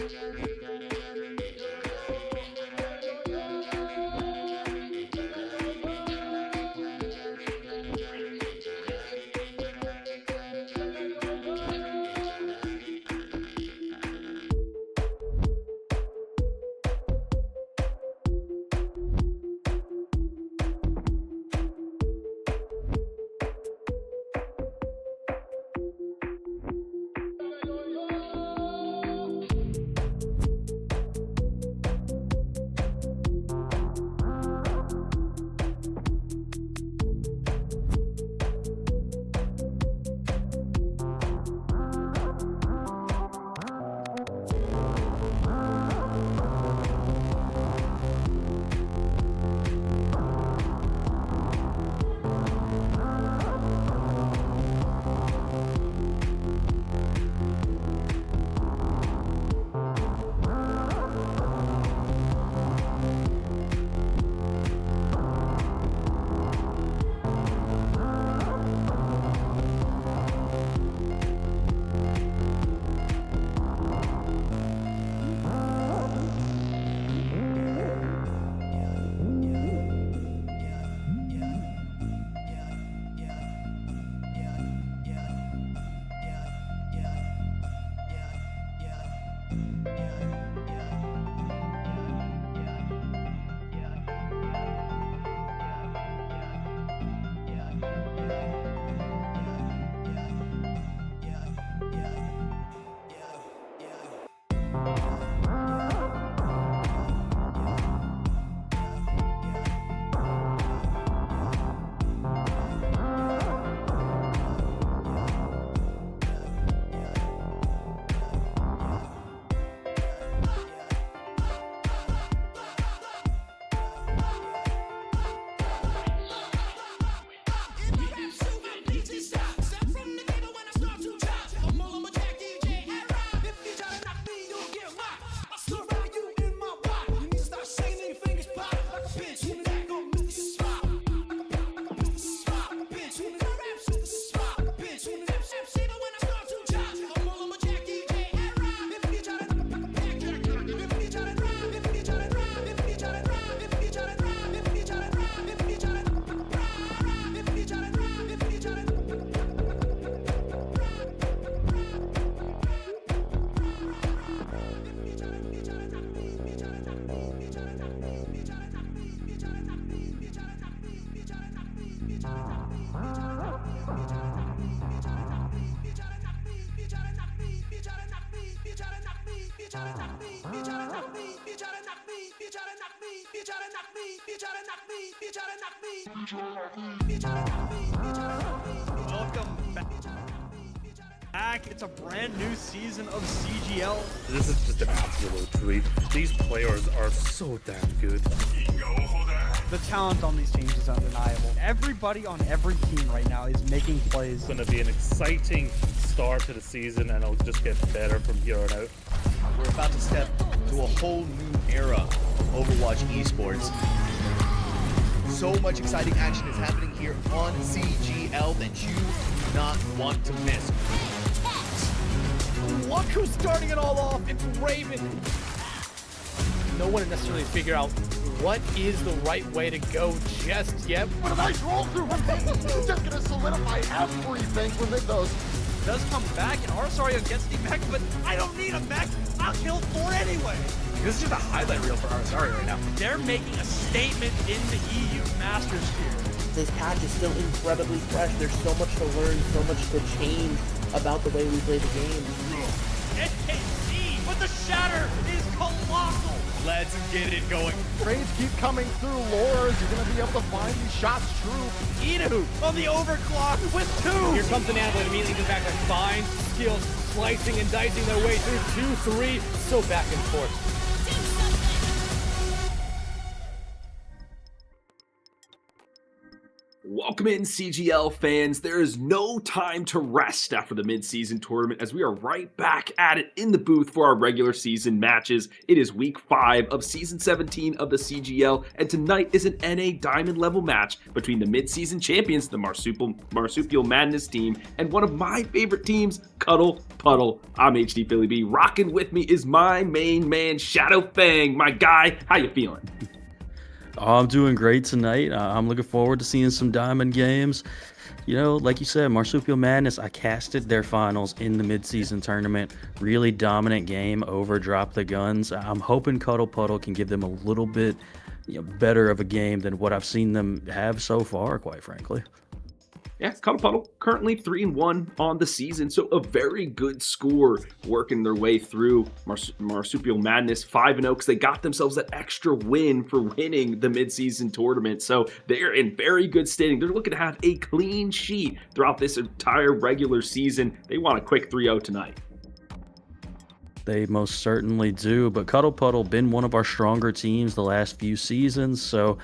Welcome back. It's a brand new season of CGL. This is just an absolute treat. These players are so damn good. The talent on these teams is undeniable. Everybody on every team right now is making plays. It's going to be an exciting start to the season, and it'll just get better from here on out. We're about to step to a whole new era of Overwatch esports. So much exciting action is happening here on CGL that you do not want to miss. Look who's starting it all off, it's Raven. No one necessarily figure out what is the right way to go just yet. What a nice roll through from Peyton. He's just gonna solidify everything within those. Does come back, and Arsario gets the mech, but I don't need a mech. I'll kill 4 anyway. This is just a highlight reel for Arsario right now. They're making a statement in the EU Masters here. This patch is still incredibly fresh. There's so much to learn, so much to change about the way we play the game. NKC, but the shatter is colossal. Let's get it going. Trades keep coming through. Lores, you're gonna be able to find these shots true. Idu on the overclock with 2. Here comes an Avalanche immediately in back. Fine skills, slicing and dicing their way through 2-3. So back and forth. Welcome in, CGL fans. There is no time to rest after the mid-season tournament as we are right back at it in the booth for our regular season matches. It is week 5 of season 17 of the CGL, and tonight is an NA Diamond level match between the mid-season champions, the Marsupial Madness team, and one of my favorite teams, Cuddle Puddle. I'm HD Philly B. Rocking with me is my main man, Shadow Fang. My guy, how you feeling? I'm doing great tonight. I'm looking forward to seeing some Diamond games. You know, like you said, Marsupial Madness, I casted their finals in the mid-season tournament. Really dominant game over Drop the Guns. I'm hoping Cuddle Puddle can give them a little bit better of a game than what I've seen them have so far, quite frankly. Yeah, Cuddle Puddle currently 3-1 on the season, so a very good score working their way through Marsupial Madness 5-0 because they got themselves that extra win for winning the mid-season tournament. So they're in very good standing. They're looking to have a clean sheet throughout this entire regular season. They want a quick 3-0 tonight. They most certainly do, but Cuddle Puddle been one of our stronger teams the last few seasons, so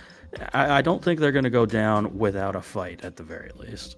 I don't think they're going to go down without a fight at the very least.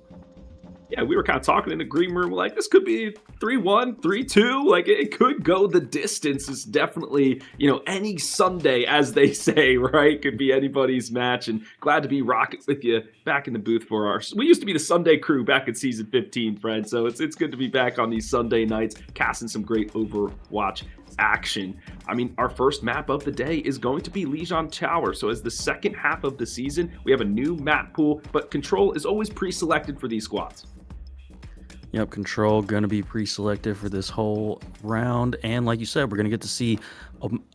Yeah, we were kind of talking in the green room, like, this could be 3-1, 3-2, like, it could go the distance. It's definitely, any Sunday, as they say, right? Could be anybody's match, and glad to be rocking with you back in the booth for we used to be the Sunday crew back in season 15, Fred, so it's good to be back on these Sunday nights, casting some great Overwatch action. I mean, our first map of the day is going to be Lijiang Tower. So as the second half of the season, we have a new map pool, but Control is always pre-selected for these squads. Yep, Control going to be pre-selected for this whole round. And like you said, we're going to get to see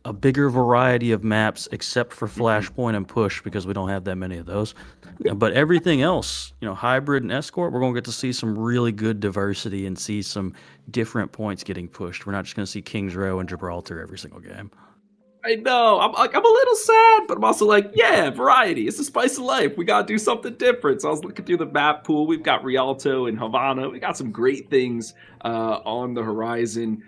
a bigger variety of maps except for Flashpoint and Push because we don't have that many of those. But everything else, Hybrid and Escort, we're going to get to see some really good diversity and see some different points getting pushed. We're not just going to see Kings Row and Gibraltar every single game. I know. I'm a little sad, but I'm also like, yeah, variety. It's the spice of life. We got to do something different. So I was looking through the map pool. We've got Rialto and Havana. We got some great things on the horizon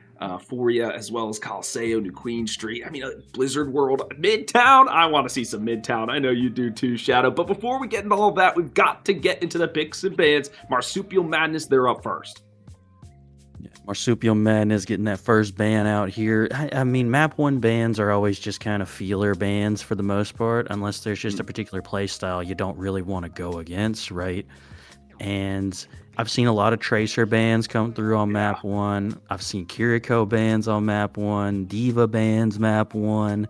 for you, as well as Coliseo, New Queen Street. I mean, Blizzard World, Midtown. I want to see some Midtown. I know you do too, Shadow. But before we get into all of that, we've got to get into the picks and bans. Marsupial Madness, they're up first. Marsupial Madness getting that first ban out here. I mean, map 1 bans are always just kind of feeler bans for the most part, unless there's just a particular play style you don't really want to go against, right? And I've seen a lot of Tracer bans come through on map 1. I've seen Kiriko bans on map 1, Diva bans map 1.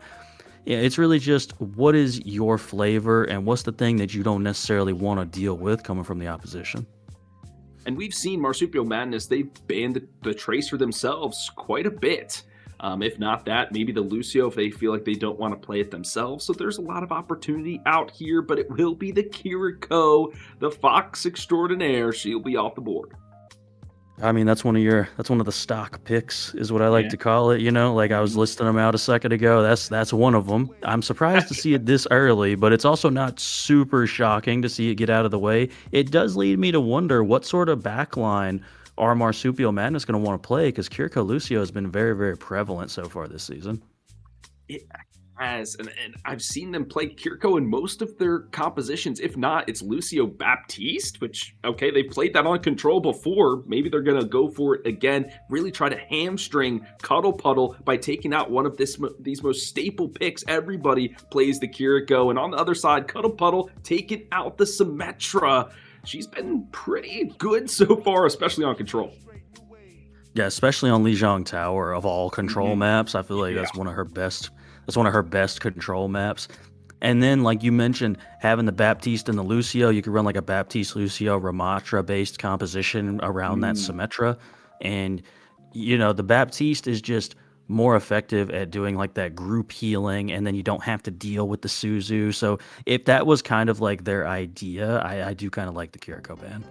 Yeah, it's really just what is your flavor and what's the thing that you don't necessarily want to deal with coming from the opposition. And we've seen Marsupial Madness, they've banned the Tracer themselves quite a bit. If not that, maybe the Lucio if they feel like they don't want to play it themselves. So there's a lot of opportunity out here, but it will be the Kiriko, the Fox Extraordinaire. She'll be off the board. I mean, that's one of the stock picks is what I like to call it, like I was listing them out a second ago. That's one of them. I'm surprised to see it this early, but it's also not super shocking to see it get out of the way. It does lead me to wonder what sort of backline are Marsupial Madness going to want to play, because Kiriko Lucio has been very, very prevalent so far this season. It has, and I've seen them play Kiriko in most of their compositions. If not, it's Lucio Baptiste, which, okay, they played that on Control before. Maybe they're going to go for it again, really try to hamstring Cuddle Puddle by taking out one of these most staple picks. Everybody plays the Kiriko, and on the other side, Cuddle Puddle taking out the Symmetra. She's been pretty good so far, especially on Control. Yeah, especially on Lijiang Tower of all Control maps. I feel like that's one of her best. That's one of her best Control maps. And then, like you mentioned, having the Baptiste and the Lucio, you could run like a Baptiste Lucio Ramatra based composition around that Symmetra. And the Baptiste is just more effective at doing like that group healing, and then you don't have to deal with the Suzu. So if that was kind of like their idea, I do kind of like the Kiriko ban.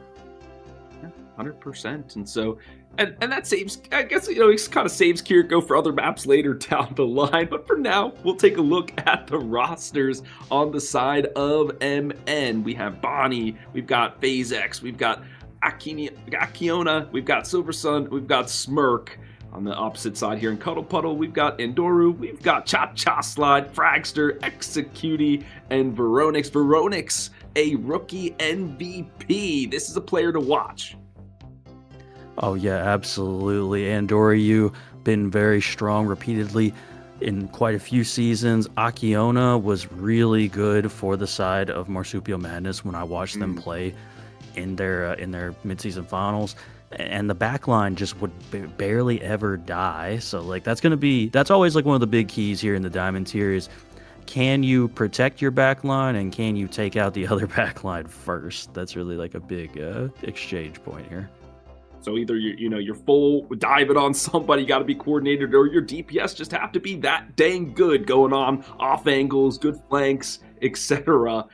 100%. And so, and that saves, I guess, it kind of saves Kiriko for other maps later down the line. But for now, we'll take a look at the rosters on the side of MN. We have Bonnie, we've got FaZe X, we've got Akiona, we've got Silver Sun, we've got Smirk. On the opposite side here in Cuddle Puddle, we've got Endoru, we've got Cha Cha Slide, Fragster, Executie, and Veronix. Veronix, a rookie MVP. This is a player to watch. Oh yeah, absolutely. And Doryu been very strong repeatedly in quite a few seasons. Akiona was really good for the side of Marsupial Madness when I watched them play in their midseason finals. And the backline just would barely ever die. So like that's always like one of the big keys here in the Diamond tier is, can you protect your backline and can you take out the other backline first? That's really like a big exchange point here. So either you're full diving on somebody, got to be coordinated, or your DPS just have to be that dang good going on off angles, good flanks, etc.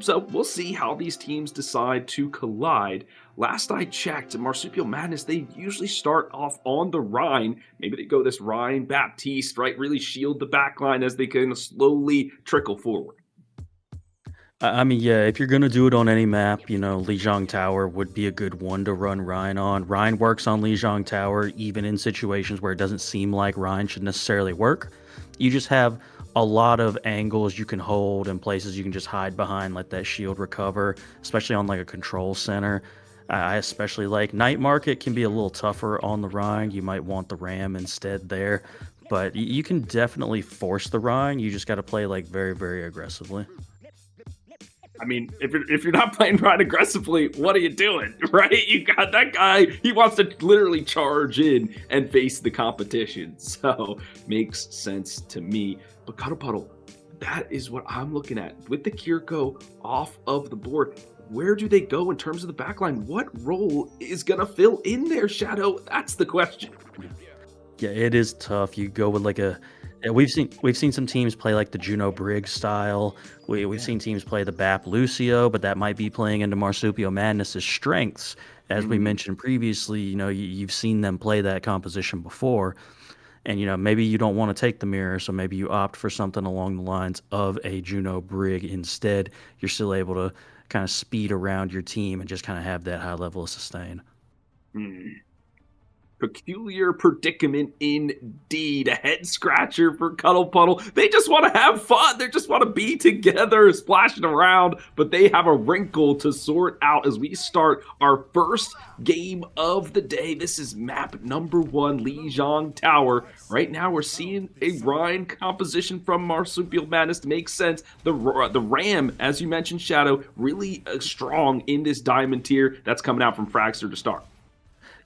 So we'll see how these teams decide to collide. Last I checked, Marsupial Madness, they usually start off on the Rhine. Maybe they go this Rhine Baptiste, right? Really shield the backline as they kind of slowly trickle forward. I mean, yeah, if you're going to do it on any map, Lijiang Tower would be a good one to run Rhine on. Rhine works on Lijiang Tower, even in situations where it doesn't seem like Rhine should necessarily work. You just have a lot of angles you can hold and places you can just hide behind, let that shield recover, especially on like a control center. I especially like Night Market can be a little tougher on the Rhine. You might want the Ram instead there, but you can definitely force the Rhine. You just got to play like very, very aggressively. I mean, if you're not playing Rhine aggressively, what are you doing, right? You got that guy, he wants to literally charge in and face the competition. So, makes sense to me. But Cuddle Puddle, that is what I'm looking at. With the Kiriko off of the board, where do they go in terms of the backline? What role is going to fill in their Shadow? That's the question. Yeah, it is tough. You go with like we've seen some teams play like the Juno Briggs style. We've seen teams play the Bap Lucio, but that might be playing into Marsupial Madness's strengths. As we mentioned previously, you've seen them play that composition before. And, maybe you don't want to take the mirror, so maybe you opt for something along the lines of a Juno Brig instead. You're still able to kind of speed around your team and just kind of have that high level of sustain. Peculiar predicament indeed. A head scratcher for Cuddle Puddle. They just want to have fun. They just want to be together, splashing around, but they have a wrinkle to sort out as we start our first game of the day. This is map number 1, Lijiang Tower. Right now, we're seeing a Rhine composition from Marsupial Madness to make sense. The Ram, as you mentioned, Shadow, really strong in this diamond tier. That's coming out from Fragster to start.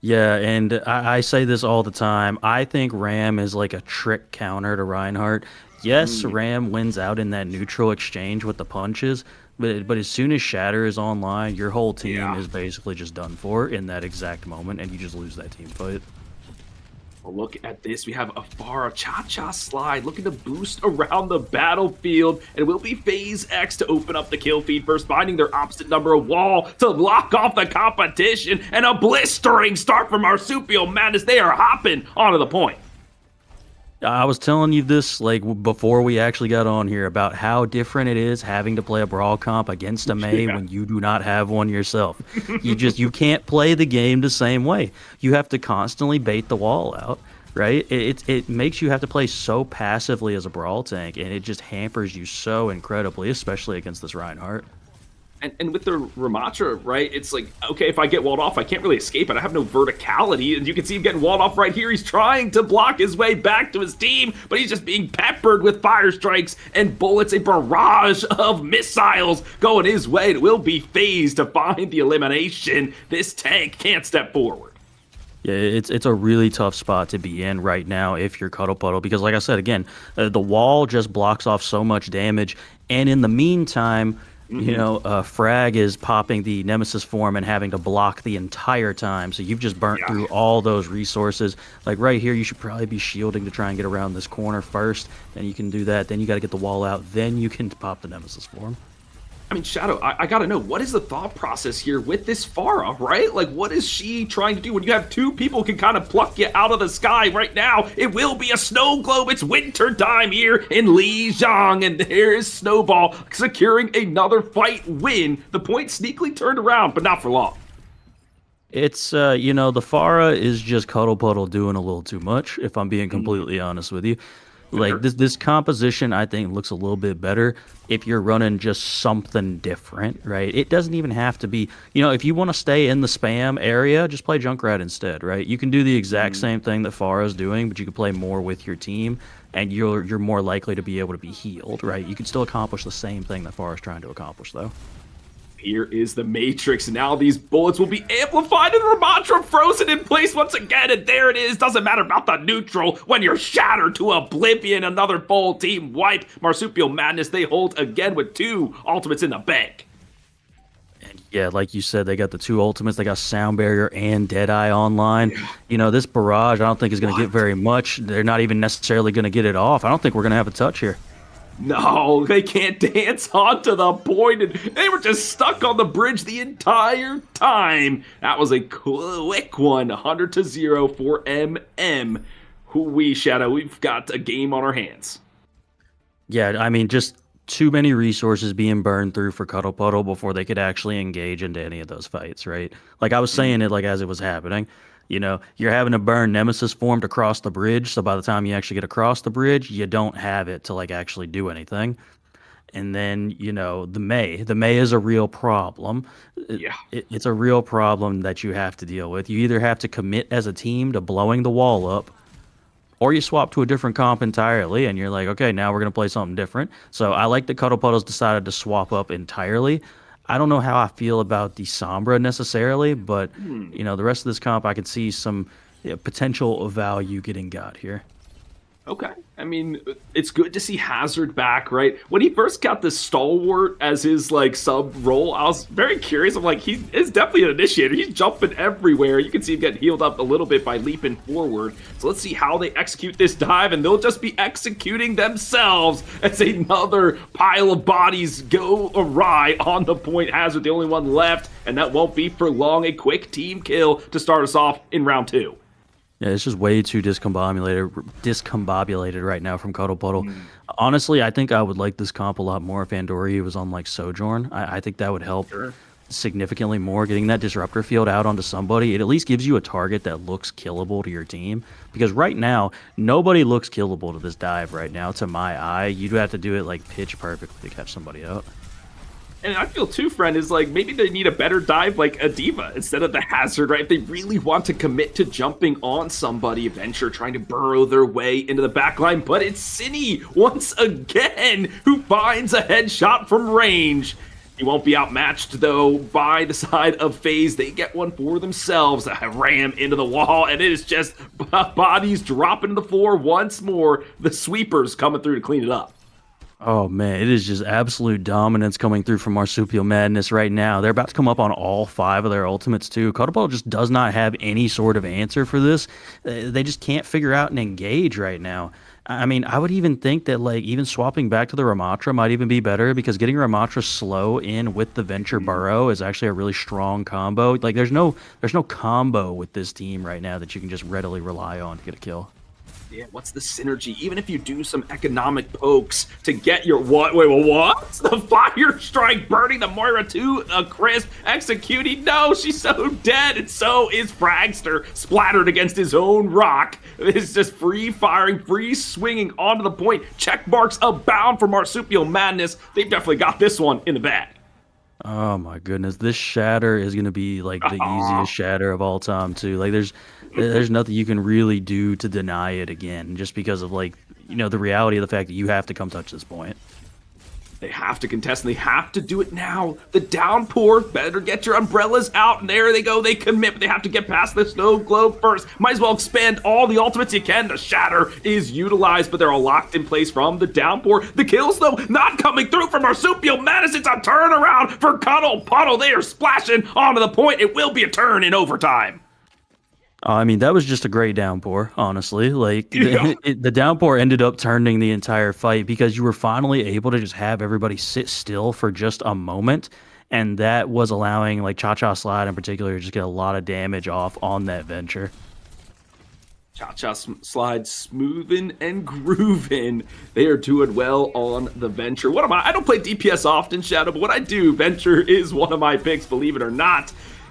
Yeah, and I say this all the time. I think Ram is like a trick counter to Reinhardt. Yes, Ram wins out in that neutral exchange with the punches, but as soon as Shatter is online, your whole team is basically just done for in that exact moment, and you just lose that team fight. Well, look at this. We have a Pharah Cha-Cha slide looking to boost around the battlefield. And it will be Phase X to open up the kill feed first, finding their opposite number of wall to lock off the competition. And a blistering start from Marsupial Madness. They are hopping onto the point. I was telling you this like before we actually got on here about how different it is having to play a brawl comp against a Mei when you do not have one yourself. You can't play the game the same way. You have to constantly bait the wall out, right? It makes you have to play so passively as a brawl tank, and it just hampers you so incredibly, especially against this Reinhardt. And with the Ramatra, right, it's like, okay, if I get walled off, I can't really escape it. I have no verticality, and you can see him getting walled off right here. He's trying to block his way back to his team, but he's just being peppered with fire strikes and bullets, a barrage of missiles going his way. It will be phased to find the elimination. This tank can't step forward. Yeah, it's a really tough spot to be in right now if you're Cuddle Puddle, because like I said, again, the wall just blocks off so much damage, and in the meantime, Frag is popping the Nemesis form and having to block the entire time. So you've just burnt through all those resources. Like right here, you should probably be shielding to try and get around this corner first. Then you can do that. Then you got to get the wall out. Then you can pop the Nemesis form. I mean, Shadow, I gotta know, what is the thought process here with this Pharah, right? Like, what is she trying to do when you have two people who can kind of pluck you out of the sky right now? It will be a snow globe. It's winter time here in Lijiang, and there is Snowball securing another fight win. The point sneakily turned around, but not for long. It's, the Pharah is just Cuddle Puddle doing a little too much, if I'm being completely honest with you. Like this composition, I think, looks a little bit better if you're running just something different, right? It doesn't even have to be, if you want to stay in the spam area, just play Junkrat instead, right? You can do the exact same thing that Pharo's doing, but you can play more with your team, and you're more likely to be able to be healed, right? You can still accomplish the same thing that Pharo's trying to accomplish, though. Here is the Matrix. Now these bullets will be amplified and Ramatra frozen in place once again. And there it is. Doesn't matter about the neutral when you're shattered to oblivion. Another full team wipe. Marsupial Madness, they hold again with 2 ultimates in the bank. And yeah, like you said, they got the 2 ultimates. They got Sound Barrier and Deadeye online. This barrage, I don't think is going to get very much. They're not even necessarily going to get it off. I don't think we're going to have a touch here. No, they can't dance onto the point, and they were just stuck on the bridge the entire time. That was a quick one, 100-0 for MM. Hoo-wee, Shadow, we've got a game on our hands. Yeah, I mean, just too many resources being burned through for Cuddle Puddle before they could actually engage into any of those fights, right? Like, I was saying it, like, as it was happening. You're having to burn Nemesis form to cross the bridge, so by the time you actually get across the bridge, you don't have it to, like, actually do anything. And then, the May is a real problem. Yeah. It's a real problem that you have to deal with. You either have to commit as a team to blowing the wall up, or you swap to a different comp entirely, and you're like, okay, now we're going to play something different. So I like that Cuddle Puddle's decided to swap up entirely. I don't know how I feel about the Sombra necessarily, but the rest of this comp, I could see some potential value getting got here. Okay. I mean, it's good to see Hazard back, right? When he first got the Stalwart as his, like, sub role, I was very curious. I'm like, he is definitely an initiator. He's jumping everywhere. You can see him getting healed up a little bit by leaping forward. So let's see how they execute this dive, and they'll just be executing themselves as another pile of bodies go awry on the point. Hazard, the only one left, and that won't be for long. A quick team kill to start us off in round 2. Yeah, it's just way too discombobulated right now from Cuddle Puddle. Honestly, I think I would like this comp a lot more if Andori was on, like, Sojourn. I think that would help significantly more. Getting that disruptor field out onto somebody, it at least gives you a target that looks killable to your team. Because right now, nobody looks killable to this dive right now, to my eye. You'd have to do it, like, pitch perfectly to catch somebody out. And I feel too, friend, is like maybe they need a better dive like a Diva instead of the Hazard, right? If they really want to commit to jumping on somebody, Venture trying to burrow their way into the backline, but it's Cine once again who finds a headshot from range. He won't be outmatched, though, by the side of FaZe. They get one for themselves. I ram into the wall, and it is just bodies dropping to the floor once more. The sweepers coming through to clean it up. Oh, man, it is just absolute dominance coming through from Marsupial Madness right now. They're about to come up on all 5 of their ultimates, too. Cuddle Puddle just does not have any sort of answer for this. They just can't figure out and engage right now. I mean, I would even think that, like, even swapping back to the Ramatra might even be better, because getting Ramatra slow in with the Venture Burrow is actually a really strong combo. Like, there's no combo with this team right now that you can just readily rely on to get a kill. Yeah, what's the synergy? Even if you do some economic pokes to get your what? Wait, what? The fire strike burning the Moira to a crisp, executing. No, she's so dead, and so is Fragster, splattered against his own rock. It's just free firing, free swinging onto the point. Check marks abound for Marsupial Madness. They've definitely got this one in the bag. Oh my goodness, this shatter is going to be like the easiest shatter of all time too. Like there's nothing you can really do to deny it again, just because of, like, the reality of the fact that you have to come touch this point. They have to contest, and they have to do it now. The downpour, better get your umbrellas out, and there they go. They commit, but they have to get past the snow globe first. Might as well expand all the ultimates you can. The shatter is utilized, but they're all locked in place from the downpour. The kills, though, not coming through for Marsupial Madness. It's a turnaround for Cuddle Puddle. They are splashing onto the point. It will be a turn in overtime. I mean, that was just a great downpour, honestly. Like, the downpour ended up turning the entire fight because you were finally able to just have everybody sit still for just a moment, and that was allowing, like, Cha-Cha Slide in particular to just get a lot of damage off on that Venture. Cha-Cha Slide smoothing and grooving. They are doing well on the Venture. What am I? I don't play DPS often, Shadow, but when I do, Venture is one of my picks, believe it or not.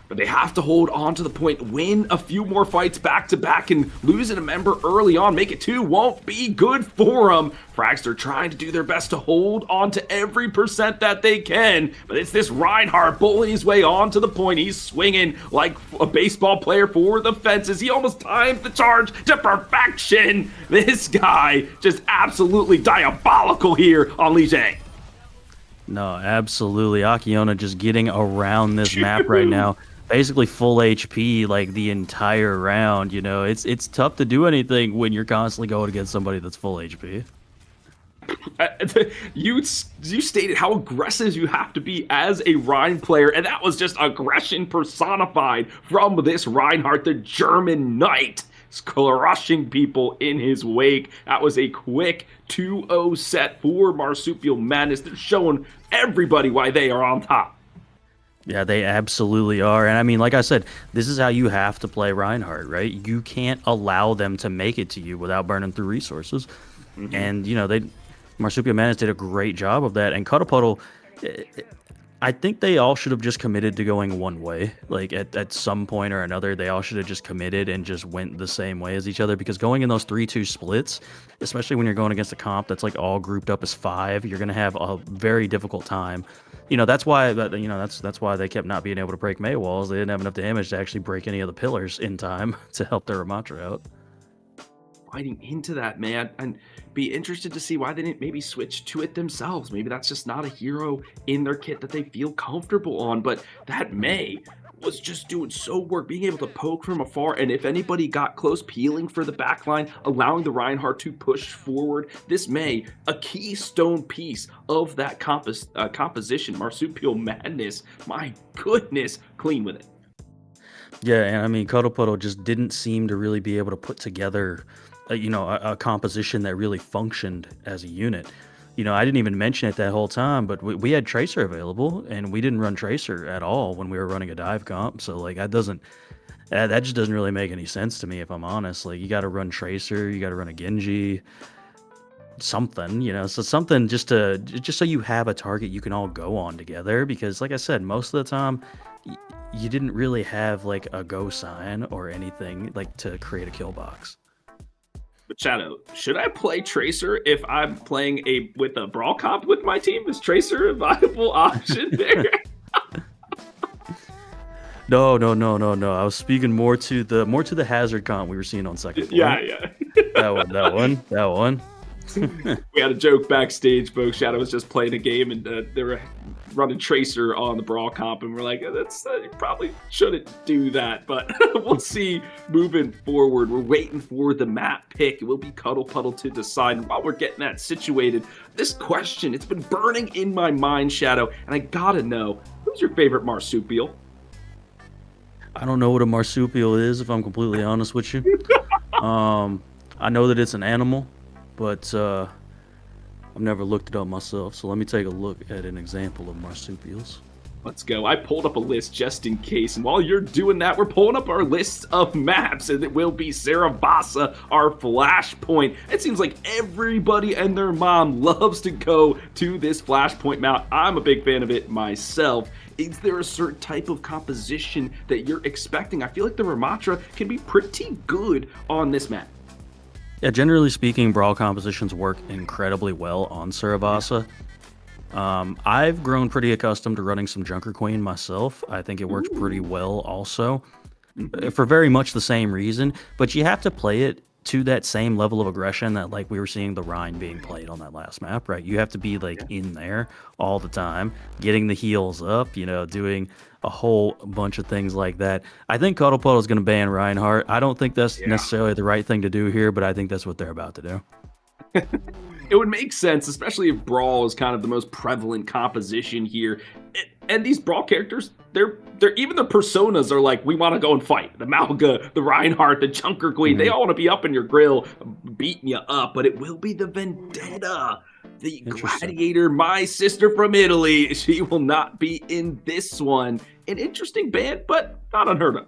but they have to hold on to the point, win a few more fights back-to-back, and losing a member early on, make it 2, won't be good for them. Fragster trying to do their best to hold on to every percent that they can, but it's this Reinhardt bullying his way on to the point. He's swinging like a baseball player for the fences. He almost timed the charge to perfection. This guy just absolutely diabolical here on Li Jiang. No, absolutely. Akiona just getting around this map right now. Basically full HP like the entire round. You know, it's tough to do anything when you're constantly going against somebody that's full HP. You stated how aggressive you have to be as a Rhine player, and that was just aggression personified from this Reinhardt, the German Knight, crushing people in his wake. That was a quick 2-0 set for Marsupial Madness. They're showing everybody why they are on top. Yeah, they absolutely are. And I mean, like I said, this is how you have to play Reinhardt, right? You can't allow them to make it to you without burning through resources. And, you know, Marsupial Madness did a great job of that. And Cuddle Puddle, I think they all should have just committed to going one way. Like, at some point or another, they all should have just committed and just went the same way as each other. Because going in those 3-2 splits, especially when you're going against a comp that's like all grouped up as 5, you're going to have a very difficult time. You know, that's why that's why they kept not being able to break May walls. They didn't have enough damage to actually break any of the pillars in time to help their Ramatra out. Fighting into that, man, and be interested to see why they didn't maybe switch to it themselves. Maybe that's just not a hero in their kit that they feel comfortable on. But that May was just doing so work, being able to poke from afar, and if anybody got close, peeling for the backline, allowing the Reinhardt to push forward. This May, a keystone piece of that composition. Marsupial Madness, my goodness, clean with it. Yeah, and I mean, Cuddle Puddle just didn't seem to really be able to put together a composition that really functioned as a unit. You know, I didn't even mention it that whole time, but we had Tracer available, and we didn't run Tracer at all when we were running a dive comp. So, like, that just doesn't really make any sense to me, if I'm honest. Like, you got to run Tracer, you got to run a Genji, something, you know, so something just so you have a target you can all go on together. Because, like I said, most of the time, you didn't really have like a go sign or anything like to create a kill box. But Shadow, should I play Tracer if I'm playing with a brawl comp with my team? Is Tracer a viable option there? No. I was speaking more to the hazard comp we were seeing on second floor. Yeah. that one. We had a joke backstage, folks. Shadow was just playing a game, and they were running Tracer on the brawl comp, and we're like, that's you probably shouldn't do that, but we'll see moving forward. We're waiting for the map pick. It will be Cuddle Puddle to decide. And while we're getting that situated, this question, it's been burning in my mind, Shadow, and I gotta know, who's your favorite Marsupial? I don't know what a Marsupial is, if I'm completely honest with you. I know that it's an animal, but I've never looked it up myself, so let me take a look at an example of marsupials. Let's go. I pulled up a list just in case, and while you're doing that, we're pulling up our list of maps, and it will be Sarabasa, our flashpoint. It seems like everybody and their mom loves to go to this flashpoint map. I'm a big fan of it myself. Is there a certain type of composition that you're expecting? I feel like the Ramatra can be pretty good on this map. Yeah, generally speaking, brawl compositions work incredibly well on Sarabasa. I've grown pretty accustomed to running some Junker Queen myself. I think it works pretty well also, for very much the same reason, but you have to play it to that same level of aggression that, like, we were seeing the Rhine being played on that last map, right? You have to be, like, in there all the time, getting the heals up, you know, doing a whole bunch of things like that. I think Cuddle Puddle is going to ban Reinhardt. I don't think that's necessarily the right thing to do here, but I think that's what they're about to do. It would make sense, especially if Brawl is kind of the most prevalent composition here. And these Brawl characters, they're even the personas are like, we want to go and fight. The Malga, the Reinhardt, the Junker Queen, they all want to be up in your grill, beating you up. But it will be the Vendetta, the Gladiator, my sister from Italy. She will not be in this one. An interesting band, but not unheard of.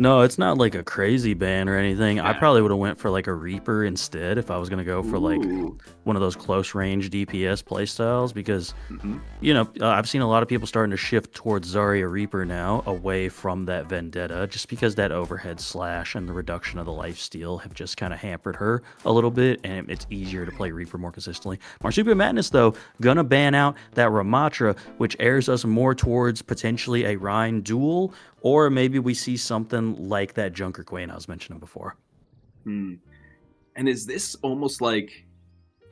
No, it's not like a crazy ban or anything. I Yeah. probably would have went for like a Reaper instead if I was gonna go for like Ooh. one of those close range DPS playstyles because Mhm. I've seen a lot of people starting to shift towards Zarya Reaper now, away from that Vendetta, just because that overhead slash and the reduction of the lifesteal have just kind of hampered her a little bit, and it's easier to play Reaper more consistently. Marsupial Madness, though, gonna ban out that Ramatra, which airs us more towards potentially a Rhine duel, or maybe we see something like that Junker Queen I was mentioning before. Hmm. And is this almost like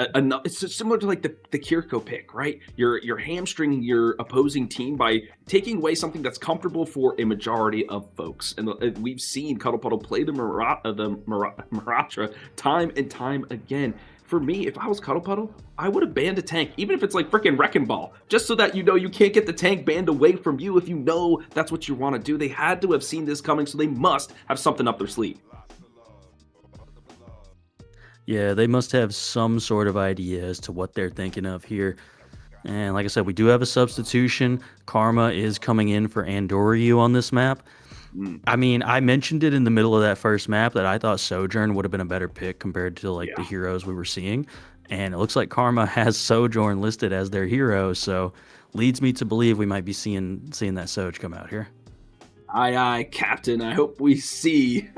it's just similar to like the Kiriko pick, right? You're hamstringing your opposing team by taking away something that's comfortable for a majority of folks. And we've seen Cuddle Puddle play the Maratra time and time again. For me, if I was Cuddle Puddle, I would have banned a tank, even if it's like freaking Wrecking Ball, just so that you know you can't get the tank banned away from you if you know that's what you want to do. They had to have seen this coming, so they must have something up their sleeve. Yeah, they must have some sort of idea as to what they're thinking of here. And like I said, we do have a substitution. Karma is coming in for Andoryu on this map. I mean, I mentioned it in the middle of that first map that I thought Sojourn would have been a better pick compared to like the heroes we were seeing. And it looks like Karma has Sojourn listed as their hero, so leads me to believe we might be seeing that Soj come out here. Aye, aye, Captain. I hope we see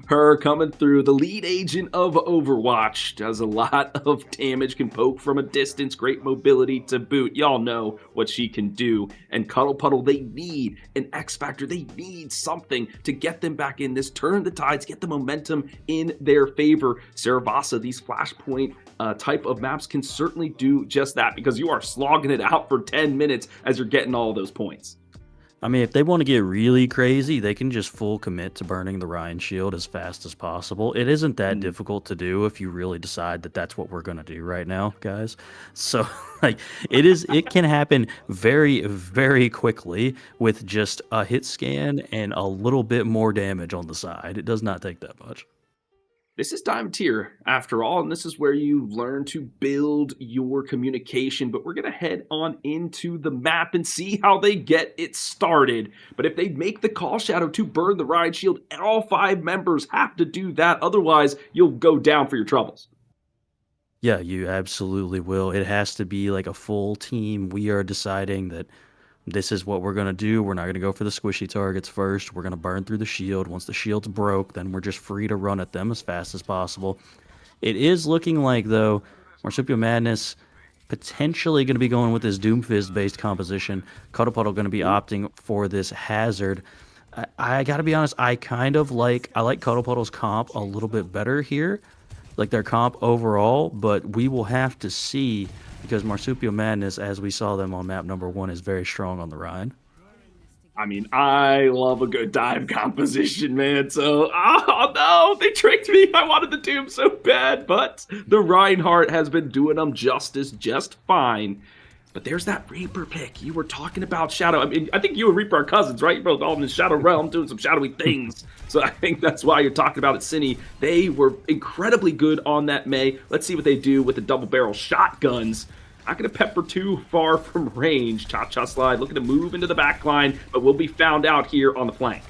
her coming through. The lead agent of Overwatch does a lot of damage, can poke from a distance, great mobility to boot. Y'all know what she can do. And Cuddle Puddle, they need an X Factor. They need something to get them back in this, turn the tides, get the momentum in their favor. Saravasa, these Flashpoint type of maps can certainly do just that because you are slogging it out for 10 minutes as you're getting all those points. I mean, if they want to get really crazy, they can just full commit to burning the Rhine shield as fast as possible. It isn't that difficult to do if you really decide that that's what we're going to do right now, guys. So, like, it can happen very, very quickly with just a hit scan and a little bit more damage on the side. It does not take that much. This is Diamond Tier, after all, and this is where you learn to build your communication. But we're going to head on into the map and see how they get it started. But if they make the call shadow to burn the Ride Shield, all 5 members have to do that. Otherwise, you'll go down for your troubles. Yeah, you absolutely will. It has to be like a full team. We are deciding that this is what we're going to do. We're not going to go for the squishy targets first. We're going to burn through the shield. Once the shield's broke, then we're just free to run at them as fast as possible. It is looking like, though, Marsupial Madness potentially going to be going with this Doomfist-based composition. Cuddle Puddle going to be opting for this Hazard. I got to be honest, I like Cuddle Puddle's comp a little bit better here, like their comp overall, but we will have to see because Marsupial Madness, as we saw them on map number 1, is very strong on the Rhine. I mean, I love a good dive composition, man. So, oh no, they tricked me. I wanted the Doom so bad, but the Reinhardt has been doing them justice just fine. But there's that Reaper pick. You were talking about Shadow. I mean, I think you and Reaper are cousins, right? You're both all in the Shadow realm doing some shadowy things. So I think that's why you're talking about it, Cine. They were incredibly good on that May. Let's see what they do with the double barrel shotguns. Not going to pepper too far from range. Cha-cha slide, looking to move into the back line, but will be found out here on the flank.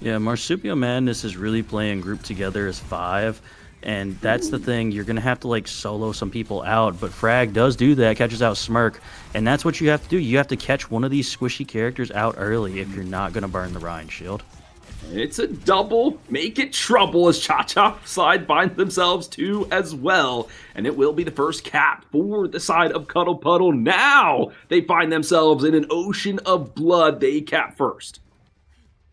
Yeah, Marsupial Madness is really playing grouped together as 5. And that's the thing, you're going to have to like solo some people out, but Frag does do that, catches out Smirk, and that's what you have to do. You have to catch one of these squishy characters out early if you're not going to burn the Rhine shield. It's a double, make it trouble as Cha-Cha Slide bind themselves to as well. And it will be the first cap for the side of Cuddle Puddle. Now they find themselves in an ocean of blood. They cap first.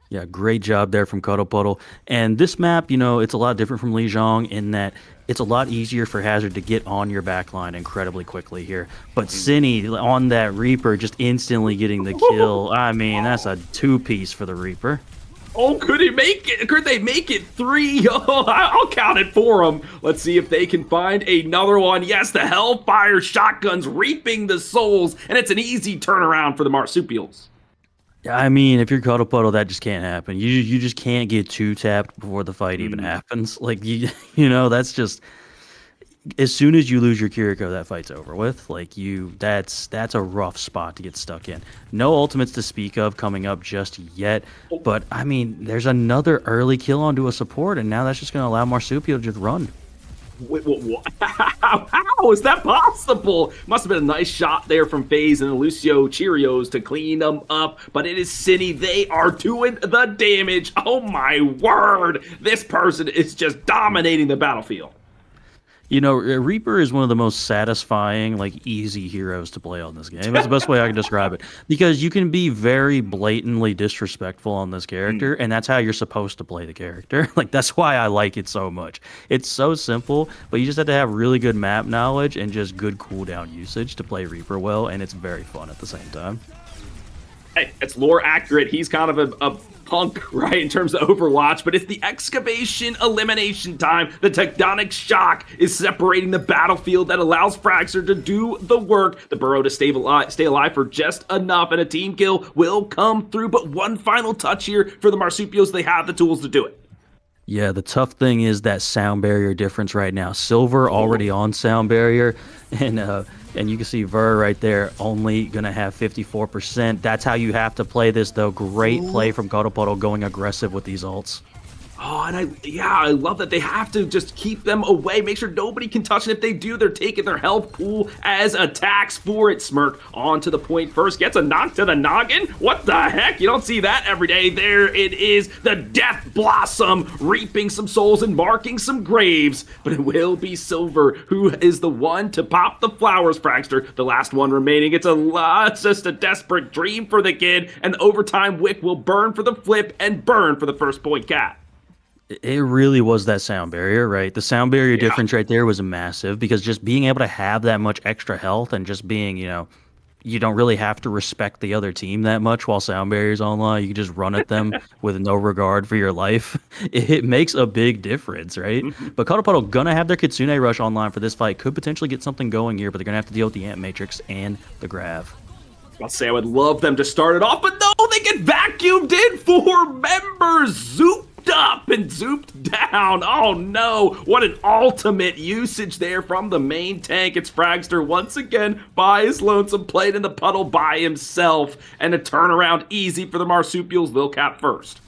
Yeah, great job there from Cuddle Puddle. And this map, it's a lot different from Lijiang in that it's a lot easier for Hazard to get on your backline incredibly quickly here. But Cine on that Reaper just instantly getting the kill. I mean, that's a 2-piece for the Reaper. Oh, could he make it? Could they make it 3? Oh, I'll count it for them. Let's see if they can find another one. Yes, the Hellfire shotguns reaping the souls, and it's an easy turnaround for the Marsupials. I mean, if you're Cuddle Puddle, that just can't happen. You just can't get 2-tapped before the fight even happens. Like, that's just... as soon as you lose your Kiriko, that fight's over with. Like that's a rough spot to get stuck in. No ultimates to speak of coming up just yet, but I mean, there's another early kill onto a support, and now that's just going to allow Marsupial to just run. Wait, what? How is that possible? Must have been a nice shot there from FaZe and Lucio Cheerios to clean them up, but it is Cine. They are doing the damage. Oh my word! This person is just dominating the battlefield. You know, Reaper is one of the most satisfying, like, easy heroes to play on this game. That's the best way I can describe it. Because you can be very blatantly disrespectful on this character, and that's how you're supposed to play the character. Like, that's why I like it so much. It's so simple, but you just have to have really good map knowledge and just good cooldown usage to play Reaper well, and it's very fun at the same time. Hey, it's lore accurate. He's kind of a punk, right, in terms of Overwatch, but it's the excavation elimination time. The tectonic shock is separating the battlefield that allows Fraxer to do the work. The Burrow to stay alive for just enough, and a team kill will come through, but one final touch here for the Marsupials. They have the tools to do it. Yeah, the tough thing is that sound barrier difference right now. Silver already on sound barrier, and you can see Ver right there only going to have 54%. That's how you have to play this, though. Great play from Cuddle Puddle going aggressive with these ults. Oh, and I love that they have to just keep them away, make sure nobody can touch it. If they do, they're taking their health pool as attacks for it. Smirk onto the point first, gets a knock to the noggin. What the heck? You don't see that every day. There it is, the Death Blossom, reaping some souls and marking some graves. But it will be Silver who is the one to pop the flowers, Fraxter. The last one remaining. It's just a desperate dream for the kid, and overtime Wick will burn for the flip and burn for the first point cap. It really was that sound barrier, right? The sound barrier difference right there was massive, because just being able to have that much extra health and just being, you know, you don't really have to respect the other team that much while sound barrier's online. You can just run at them with no regard for your life. It makes a big difference, right? But Cuddle Puddle gonna have their Kitsune Rush online for this fight. Could potentially get something going here, but they're gonna have to deal with the Ant Matrix and the Grav. I'll say I would love them to start it off, but no, they get vacuumed in. 4 members zooped up and zooped down. Oh no, what an ultimate usage there from the main tank. It's Fragster once again by his lonesome, played in the puddle by himself, and a turnaround easy for the Marsupials. They'll cap first.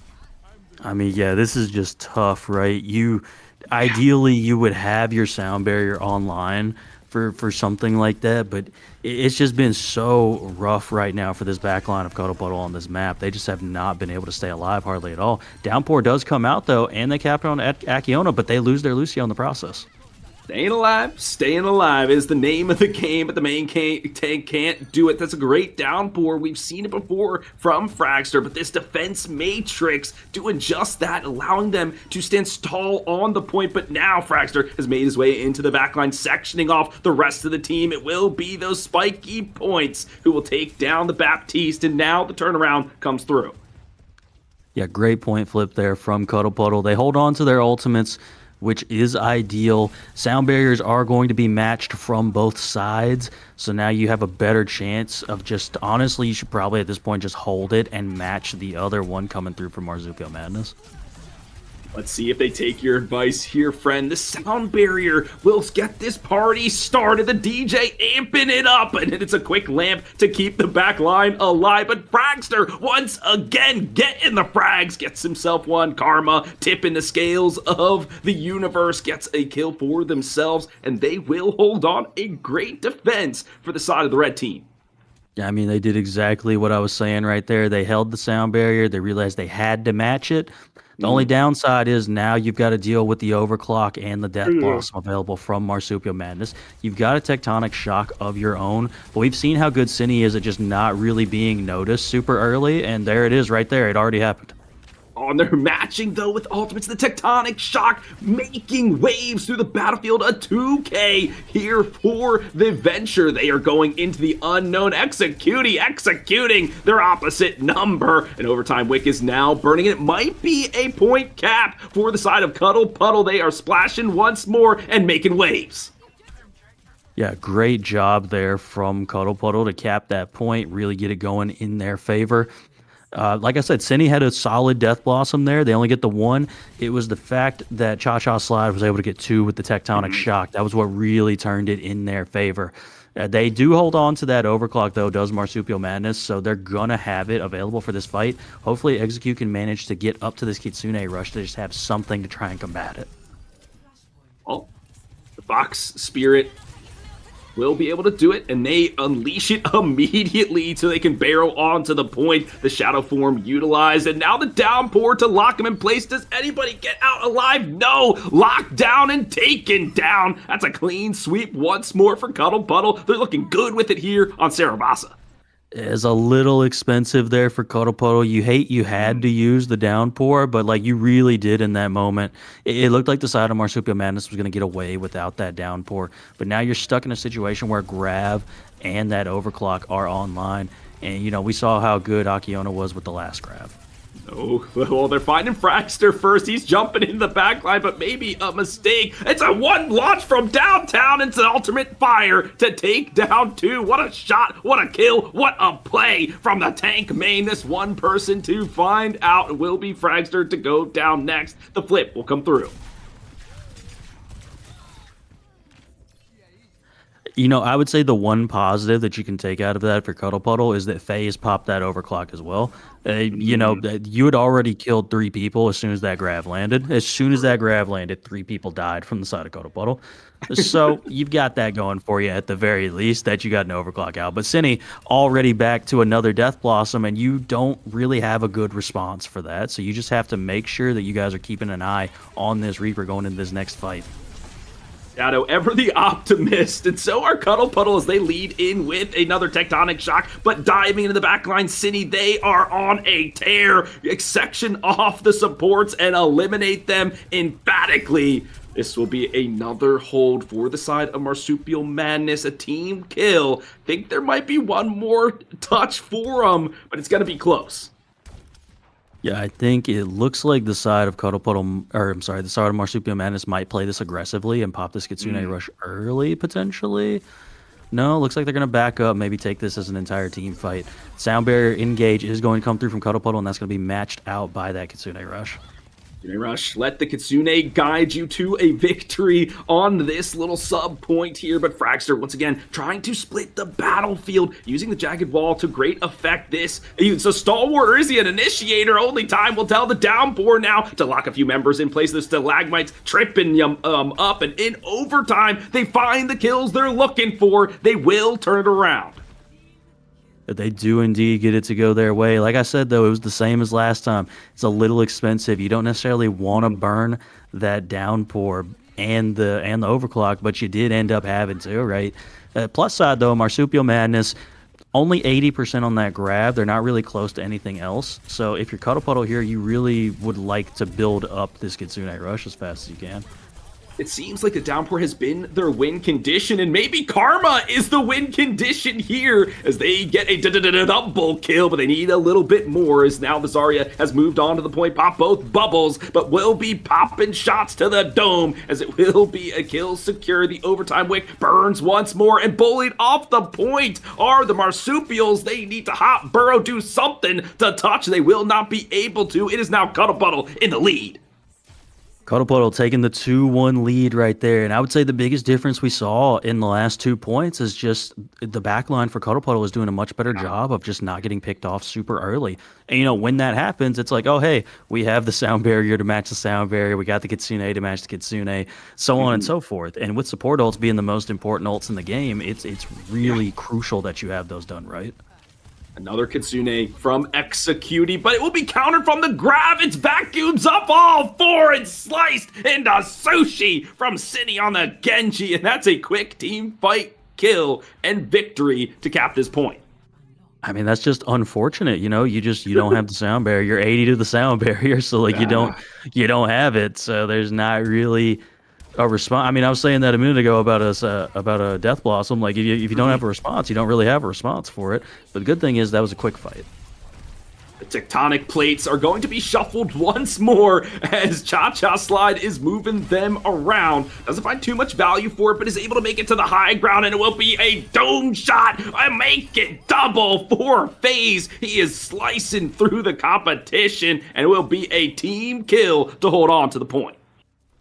I mean, yeah, this is just tough, right? Ideally you would have your sound barrier online for something like that, but it's just been so rough right now for this backline of Cuddle Puddle on this map. They just have not been able to stay alive hardly at all. Downpour does come out, though, and they cap it on Akiona, but they lose their Lucio in the process. Staying alive is the name of the game, but the main tank can't do it. That's a great downpour. We've seen it before from Fragster, but this defense matrix doing just that, allowing them to stand tall on the point. But now Fragster has made his way into the backline, sectioning off the rest of the team. It will be those spiky points who will take down the Baptiste, and now the turnaround comes through. Yeah, great point flip there from Cuddle Puddle. They hold on to their ultimates, which is ideal. Sound barriers are going to be matched from both sides, so now you have a better chance of just, honestly, you should probably at this point just hold it and match the other one coming through from Marsupial Madness. Let's see if they take your advice here, friend. The sound barrier will get this party started. The DJ amping it up, and it's a quick lamp to keep the back line alive. But Fragster, once again, getting the frags, gets himself one. Karma tipping the scales of the universe, gets a kill for themselves, and they will hold on. A great defense for the side of the red team. Yeah, I mean, they did exactly what I was saying right there. They held the sound barrier. They realized they had to match it. The only downside is now you've got to deal with the overclock and the Death Blossom available from Marsupial Madness. You've got a tectonic shock of your own, but we've seen how good Cine is at just not really being noticed super early, and there it is right there. It already happened. Oh, and they're matching, though, with ultimates. The tectonic shock making waves through the battlefield. A 2K here for the Venture. They are going into the unknown, executing their opposite number. And overtime Wick is now burning. It might be a point cap for the side of Cuddle Puddle. They are splashing once more and making waves. Yeah, great job there from Cuddle Puddle to cap that point, really get it going in their favor. Like I said, Cine had a solid Death Blossom there. They only get the 1. It was the fact that Cha-Cha Slide was able to get 2 with the Tectonic Shock. That was what really turned it in their favor. They do hold on to that overclock, though, does Marsupial Madness, so they're going to have it available for this fight. Hopefully, Execute can manage to get up to this Kitsune rush to just have something to try and combat it. Well, the Fox Spirit will be able to do it, and they unleash it immediately so they can barrel onto the point. The Shadow Form utilized, and now the Downpour to lock him in place. Does anybody get out alive? No! Locked down and taken down. That's a clean sweep once more for Cuddle Puddle. They're looking good with it here on Sarabasa. Is a little expensive there for Cuddle Puddle. You hate you had to use the Downpour, but like you really did in that moment. It looked like the side of Marsupial Madness was going to get away without that Downpour. But now you're stuck in a situation where Grav and that Overclock are online. And, you know, we saw how good Akiona was with the last Grav. Oh, well, they're finding Fragster first. He's jumping in the backline, but maybe a mistake. It's a 1 launch from downtown into ultimate fire to take down 2. What a shot, what a kill, what a play from the tank main. This one person to find out will be Fragster to go down next. The flip will come through. You know, I would say the one positive that you can take out of that for Cuddle Puddle is that FaZe popped that overclock as well. You know, you had already killed 3 people as soon as that Grav landed. As soon as that Grav landed, 3 people died from the side of Cuddle Puddle. So you've got that going for you at the very least, that you got an overclock out. But Cine already back to another Death Blossom, and you don't really have a good response for that. So you just have to make sure that you guys are keeping an eye on this Reaper going into this next fight. Shadow, ever the optimist, and so are Cuddle Puddle as they lead in with another Tectonic Shock, but diving into the backline, City, they are on a tear. Section off the supports and eliminate them emphatically. This will be another hold for the side of Marsupial Madness, a team kill. Think there might be one more touch for them, but it's going to be close. Yeah, I think it looks like the side of Cuddle Puddle, or I'm sorry, the side of Marsupial Madness might play this aggressively and pop this Kitsune rush early, potentially. No, it looks like they're going to back up, maybe take this as an entire team fight. Sound Barrier engage is going to come through from Cuddle Puddle, and that's going to be matched out by that Kitsune rush. Rush, let the Kitsune guide you to a victory on this little sub point here, but Fragster once again trying to split the battlefield using the Jagged Wall to great effect. This it's a stalwart, or is he an initiator? Only time will tell. The Downpour now to lock a few members in place. The Stalagmites tripping up, and in overtime they find the kills they're looking for. They will turn it around. They do indeed get it to go their way. Like I said, though, it was the same as last time. It's a little expensive. You don't necessarily want to burn that Downpour and the overclock, but you did end up having to, right? Plus side, though, Marsupial Madness, only 80% on that grab. They're not really close to anything else. So if you're Cuddle Puddle here, you really would like to build up this Kitsune rush as fast as you can. It seems like the Downpour has been their win condition, and maybe Karma is the win condition here as they get a double kill, but they need a little bit more as now the Zarya has moved on to the point, pop both bubbles, but will be popping shots to the dome as it will be a kill secure. The overtime wick burns once more, and bullied off the point are the Marsupials. They need to hop, burrow, do something to touch. They will not be able to. It is now Cuddle Puddle in the lead. Cuddle Puddle taking the 2-1 lead right there. And I would say the biggest difference we saw in the last 2 points is just the backline for Cuddle Puddle is doing a much better job of just not getting picked off super early. And, you know, when that happens, it's like, oh, hey, we have the Sound Barrier to match the Sound Barrier. We got the Kitsune to match the Kitsune, so on and so forth. And with support ults being the most important ults in the game, it's really crucial that you have those done right. Another Kitsune from Execute, but it will be countered from the grab. It's vacuums up all 4 and sliced into sushi from City on the Genji. And that's a quick team fight kill and victory to cap this point. I mean, that's just unfortunate. You know, you don't have the Sound Barrier. You're 80 to the Sound Barrier. So like you don't have it. So there's not really a response. I mean, I was saying that a minute ago about a Death Blossom. Like, if you don't have a response, you don't really have a response for it. But the good thing is that was a quick fight. The tectonic plates are going to be shuffled once more as Cha-Cha Slide is moving them around. Doesn't find too much value for it, but is able to make it to the high ground, and it will be a dome shot. I make it double for FaZe. He is slicing through the competition, and it will be a team kill to hold on to the point.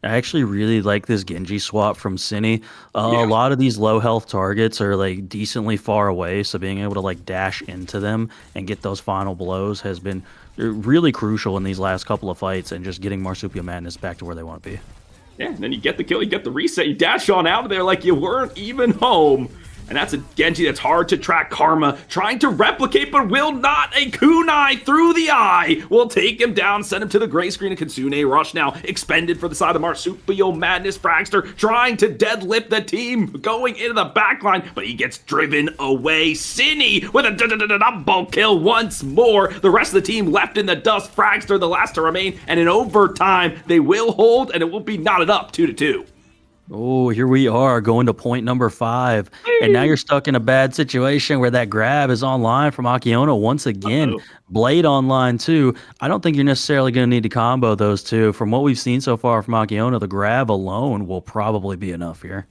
I actually really like this Genji swap from Cine. A lot of these low health targets are like decently far away, so being able to like dash into them and get those final blows has been really crucial in these last couple of fights, and just getting Marsupial Madness back to where they want to be. Yeah, and then you get the kill, you get the reset, you dash on out of there like you weren't even home. And that's a Genji that's hard to track. Karma trying to replicate, but will not. A kunai through the eye will take him down, send him to the gray screen. And Kitsune Rush now expended for the side of Marsupial Madness. Fragster trying to deadlift the team, going into the backline, but he gets driven away. Cine with a double kill once more. The rest of the team left in the dust. Fragster the last to remain, and in overtime they will hold, and it will be knotted up 2-2. Oh, here we are going to point number 5. And now you're stuck in a bad situation where that grab is online from Akiono once again. Blade online too. I don't think you're necessarily going to need to combo those two. From what we've seen so far from Akiono, the grab alone will probably be enough here.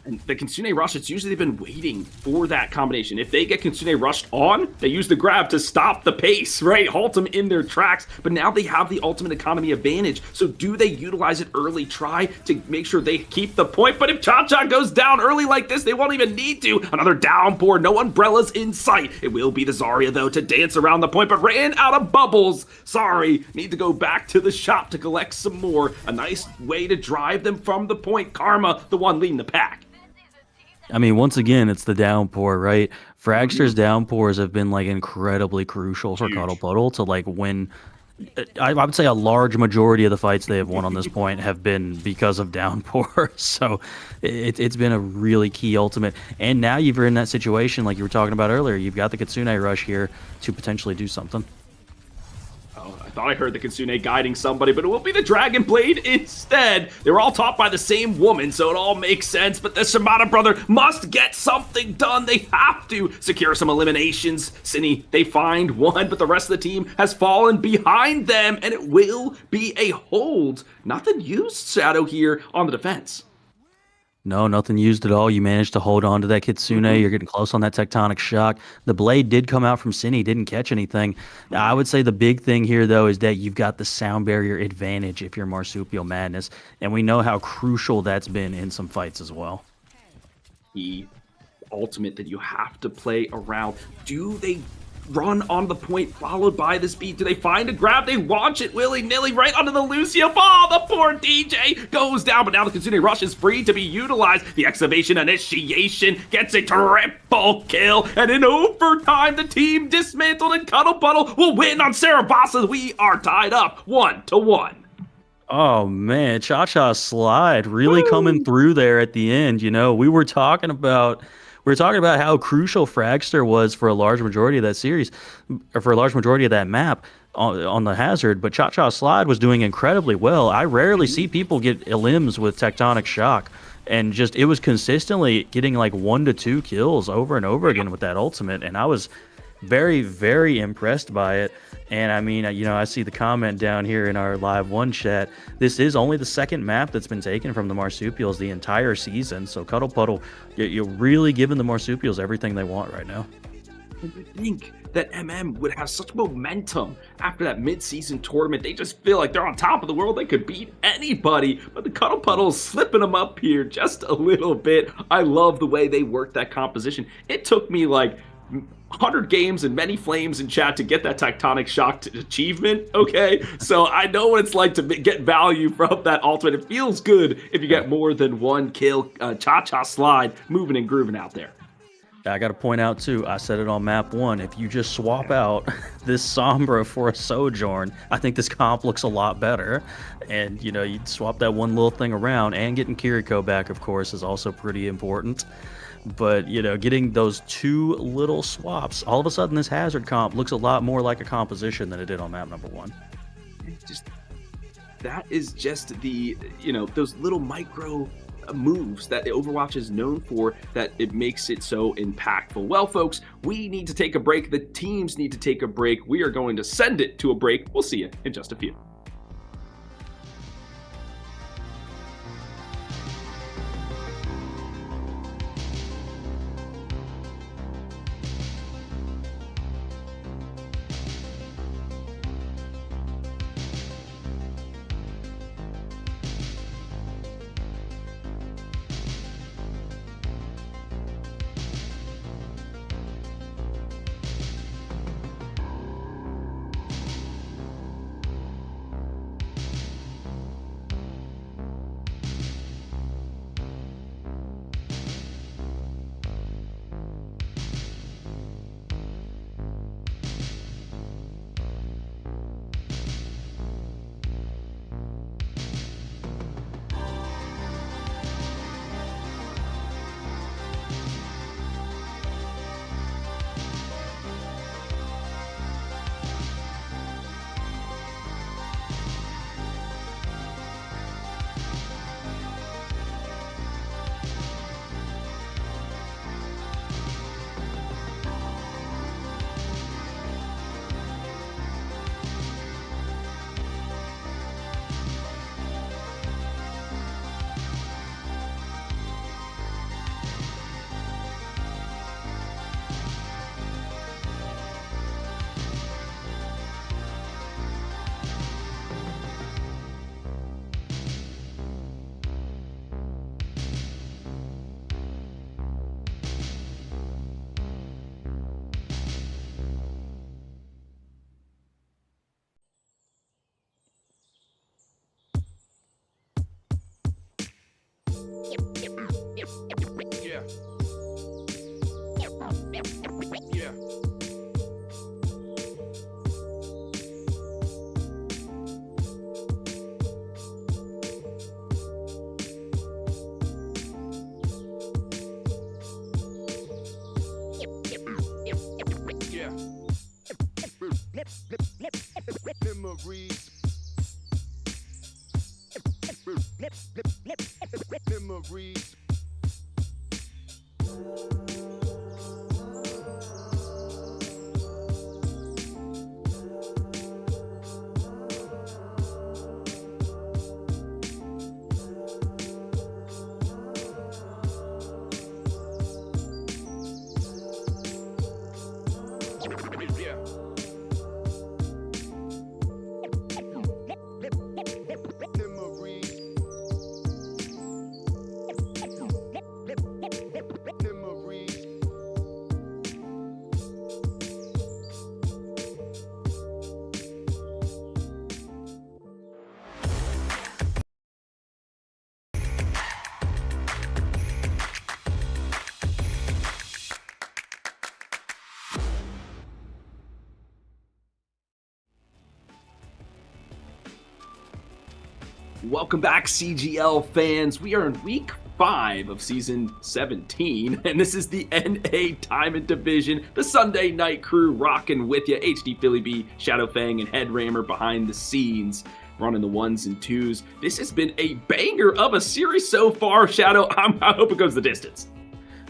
And the Kitsune Rush, it's usually they've been waiting for that combination. If they get Kitsune Rushed on, they use the grab to stop the pace, right? Halt them in their tracks. But now they have the ultimate economy advantage. So do they utilize it early? Try to make sure they keep the point. But if Cha-Cha goes down early like this, they won't even need to. Another downpour, no umbrellas in sight. It will be the Zarya, though, to dance around the point, but ran out of bubbles. Sorry, need to go back to the shop to collect some more. A nice way to drive them from the point. Karma, the one leading the pack. I mean, once again, it's the downpour, right? Fragster's downpours have been like incredibly crucial for Cuddle Puddle to like win. I would say a large majority of the fights they have won on this point have been because of downpour. So it's been a really key ultimate. And now you're in that situation like you were talking about earlier. You've got the Kitsune Rush here to potentially do something. I thought I heard the Kitsune guiding somebody, but it will be the Dragon Blade instead. They were all taught by the same woman, so it all makes sense, but the Shimada brother must get something done. They have to secure some eliminations. Cine, they find one, but the rest of the team has fallen behind them, and it will be a hold. Nothing used, Shadow, here on the defense. No, nothing used at all. You managed to hold on to that Kitsune. You're getting close on that tectonic shock. The blade did come out from Cine, didn't catch anything. I would say the big thing here, though, is that you've got the sound barrier advantage if you're Marsupial Madness, and we know how crucial that's been in some fights as well. The ultimate that you have to play around. Do they run on the point followed by the speed? Do they find a grab? They launch it willy-nilly right onto the Lucio ball. The poor DJ goes down, but now the Kitsune Rush is free to be utilized. The excavation initiation gets a triple kill, and in overtime, the team dismantled, and Cuddle Puddle will win on Sarabasa. We are tied up 1-1. Oh man, Cha-Cha Slide really coming through there at the end. You know, we were talking about how crucial Fragster was for a large majority of that series, or for a large majority of that map on the Hazard, but Cha-Cha Slide was doing incredibly well. I rarely see people get elims with Tectonic Shock, and just it was consistently getting like 1 to 2 kills over and over again with that ultimate, and I was very, very impressed by it. And I mean, you know, I see the comment down here in our live one chat. This is only the second map that's been taken from the Marsupials the entire season. So Cuddle Puddle, you're really giving the Marsupials everything they want right now. And you think that MM would have such momentum after that mid-season tournament. They just feel like they're on top of the world. They could beat anybody, but the Cuddle Puddle is slipping them up here just a little bit. I love the way they worked that composition. It took me like 100 games and many flames in chat to get that Tectonic Shock achievement, okay? So I know what it's like to get value from that ultimate. It feels good if you get more than one kill. Cha-Cha Slide moving and grooving out there. I got to point out, too, I said it on map 1, if you just swap out this Sombra for a Sojourn, I think this comp looks a lot better. And, you know, you swap that one little thing around, and getting Kiriko back, of course, is also pretty important. But, you know, getting those 2 little swaps, all of a sudden this Hazard comp looks a lot more like a composition than it did on map number 1. That is just the, you know, those little micro moves that Overwatch is known for that it makes it so impactful. Well, folks, we need to take a break. The teams need to take a break. We are going to send it to a break. We'll see you in just a few. Memories. Welcome back, CGL fans. We are in week 5 of season 17, and this is the NA Diamond Division. The Sunday Night Crew rocking with you. HD Philly B, Shadowfang, and Headrammer behind the scenes, running the 1s and 2s. This has been a banger of a series so far, Shadow. I hope it goes the distance.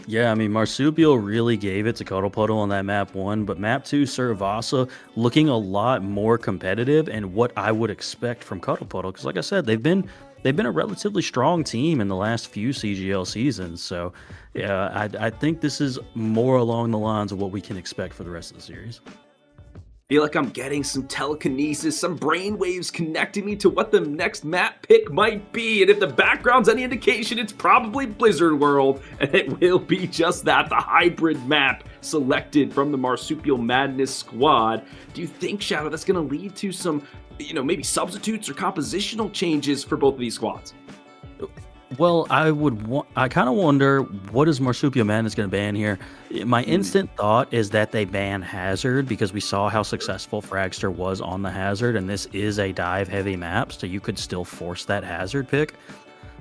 Yeah, I mean, Marsupial really gave it to Cuddle Puddle on that map 1, but map 2, Cervasa, looking a lot more competitive and what I would expect from Cuddle Puddle. Because like I said, they've been a relatively strong team in the last few CGL seasons. So yeah, I think this is more along the lines of what we can expect for the rest of the series. Feel like I'm getting some telekinesis, some brainwaves connecting me to what the next map pick might be. And if the background's any indication, it's probably Blizzard World. And it will be just that, the hybrid map selected from the Marsupial Madness squad. Do you think, Shadow, that's going to lead to some, maybe substitutes or compositional changes for both of these squads? Well, I kind of wonder, what is Marsupial Madness going to ban here? My instant thought is that they ban Hazard, because we saw how successful Fragster was on the Hazard, and this is a dive-heavy map, so you could still force that Hazard pick.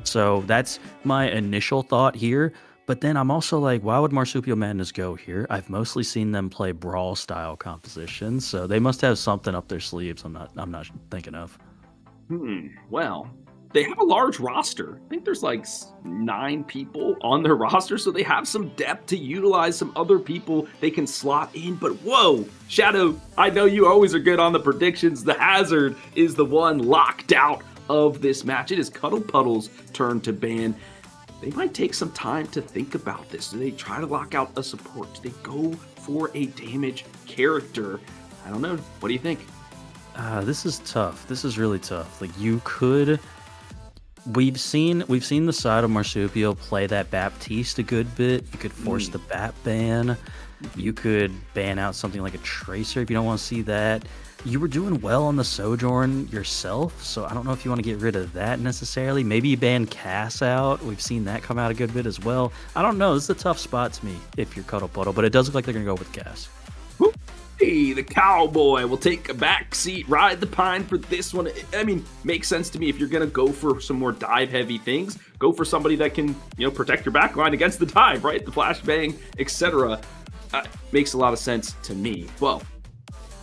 So that's my initial thought here. But then I'm also like, why would Marsupial Madness go here? I've mostly seen them play brawl-style compositions, so they must have something up their sleeves I'm not thinking of. Well, they have a large roster. I think there's like 9 people on their roster, so they have some depth to utilize some other people they can slot in. But whoa, Shadow, I know you always are good on the predictions. The Hazard is the one locked out of this match. It is Cuddle Puddle's turn to ban. They might take some time to think about this. Do they try to lock out a support? Do they go for a damage character? I don't know. What do you think? This is tough. This is really tough. Like, you could... We've seen the side of Marsupial play that Baptiste a good bit. You could force the Bat ban. You could ban out something like a Tracer if you don't want to see that. You were doing well on the Sojourn yourself, so I don't know if you want to get rid of that necessarily. Maybe you ban Cass out. We've seen that come out a good bit as well. I don't know. This is a tough spot to me if you're Cuddle Puddle, but it does look like they're going to go with Cass. Hey, the cowboy will take a back seat, ride the pine for this one. I mean, makes sense to me. If you're going to go for some more dive-heavy things, go for somebody that can, protect your backline against the dive, right? The flashbang, etc. Makes a lot of sense to me. Well,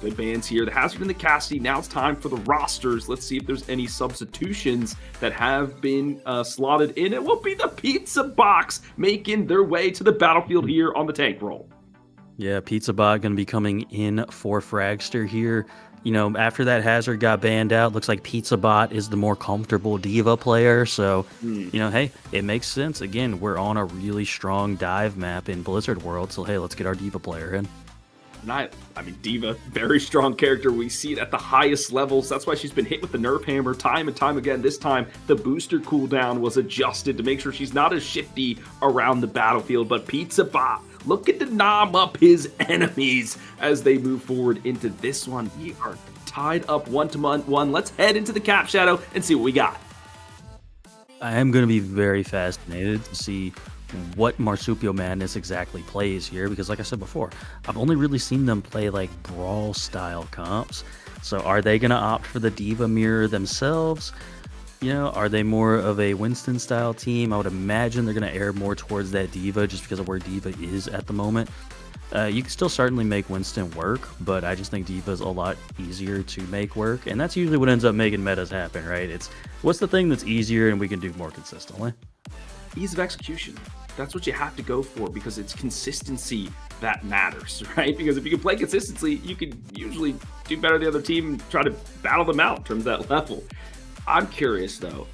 good bans here. The Hazard and the Cassidy. Now it's time for the rosters. Let's see if there's any substitutions that have been slotted in. It will be the Pizza Box making their way to the battlefield here on the tank roll. Yeah, Pizza Bot going to be coming in for Fragster here. After that Hazard got banned out, looks like Pizza Bot is the more comfortable Diva player. So, hey, it makes sense. Again, we're on a really strong dive map in Blizzard World. So, hey, let's get our Diva player in. I mean, Diva, very strong character. We see it at the highest levels. That's why she's been hit with the Nerf Hammer time and time again. This time, the booster cooldown was adjusted to make sure she's not as shifty around the battlefield. But Pizza Bot, looking to nom up his enemies as they move forward into this one. We are tied up 1-1. Let's head into the Cap Shadow and see what we got. I am going to be very fascinated to see what Marsupial Madness exactly plays here, because like I said before, I've only really seen them play like brawl style comps. So are they going to opt for the Diva mirror themselves? Are they more of a Winston style team? I would imagine they're going to err more towards that Diva just because of where Diva is at the moment. You can still certainly make Winston work, but I just think Diva is a lot easier to make work, and that's usually what ends up making metas happen, right? It's what's the thing that's easier and we can do more consistently. Ease of execution. That's what you have to go for, because it's consistency that matters, right? Because if you can play consistently, you can usually do better than the other team and try to battle them out in terms of that level. I'm curious though,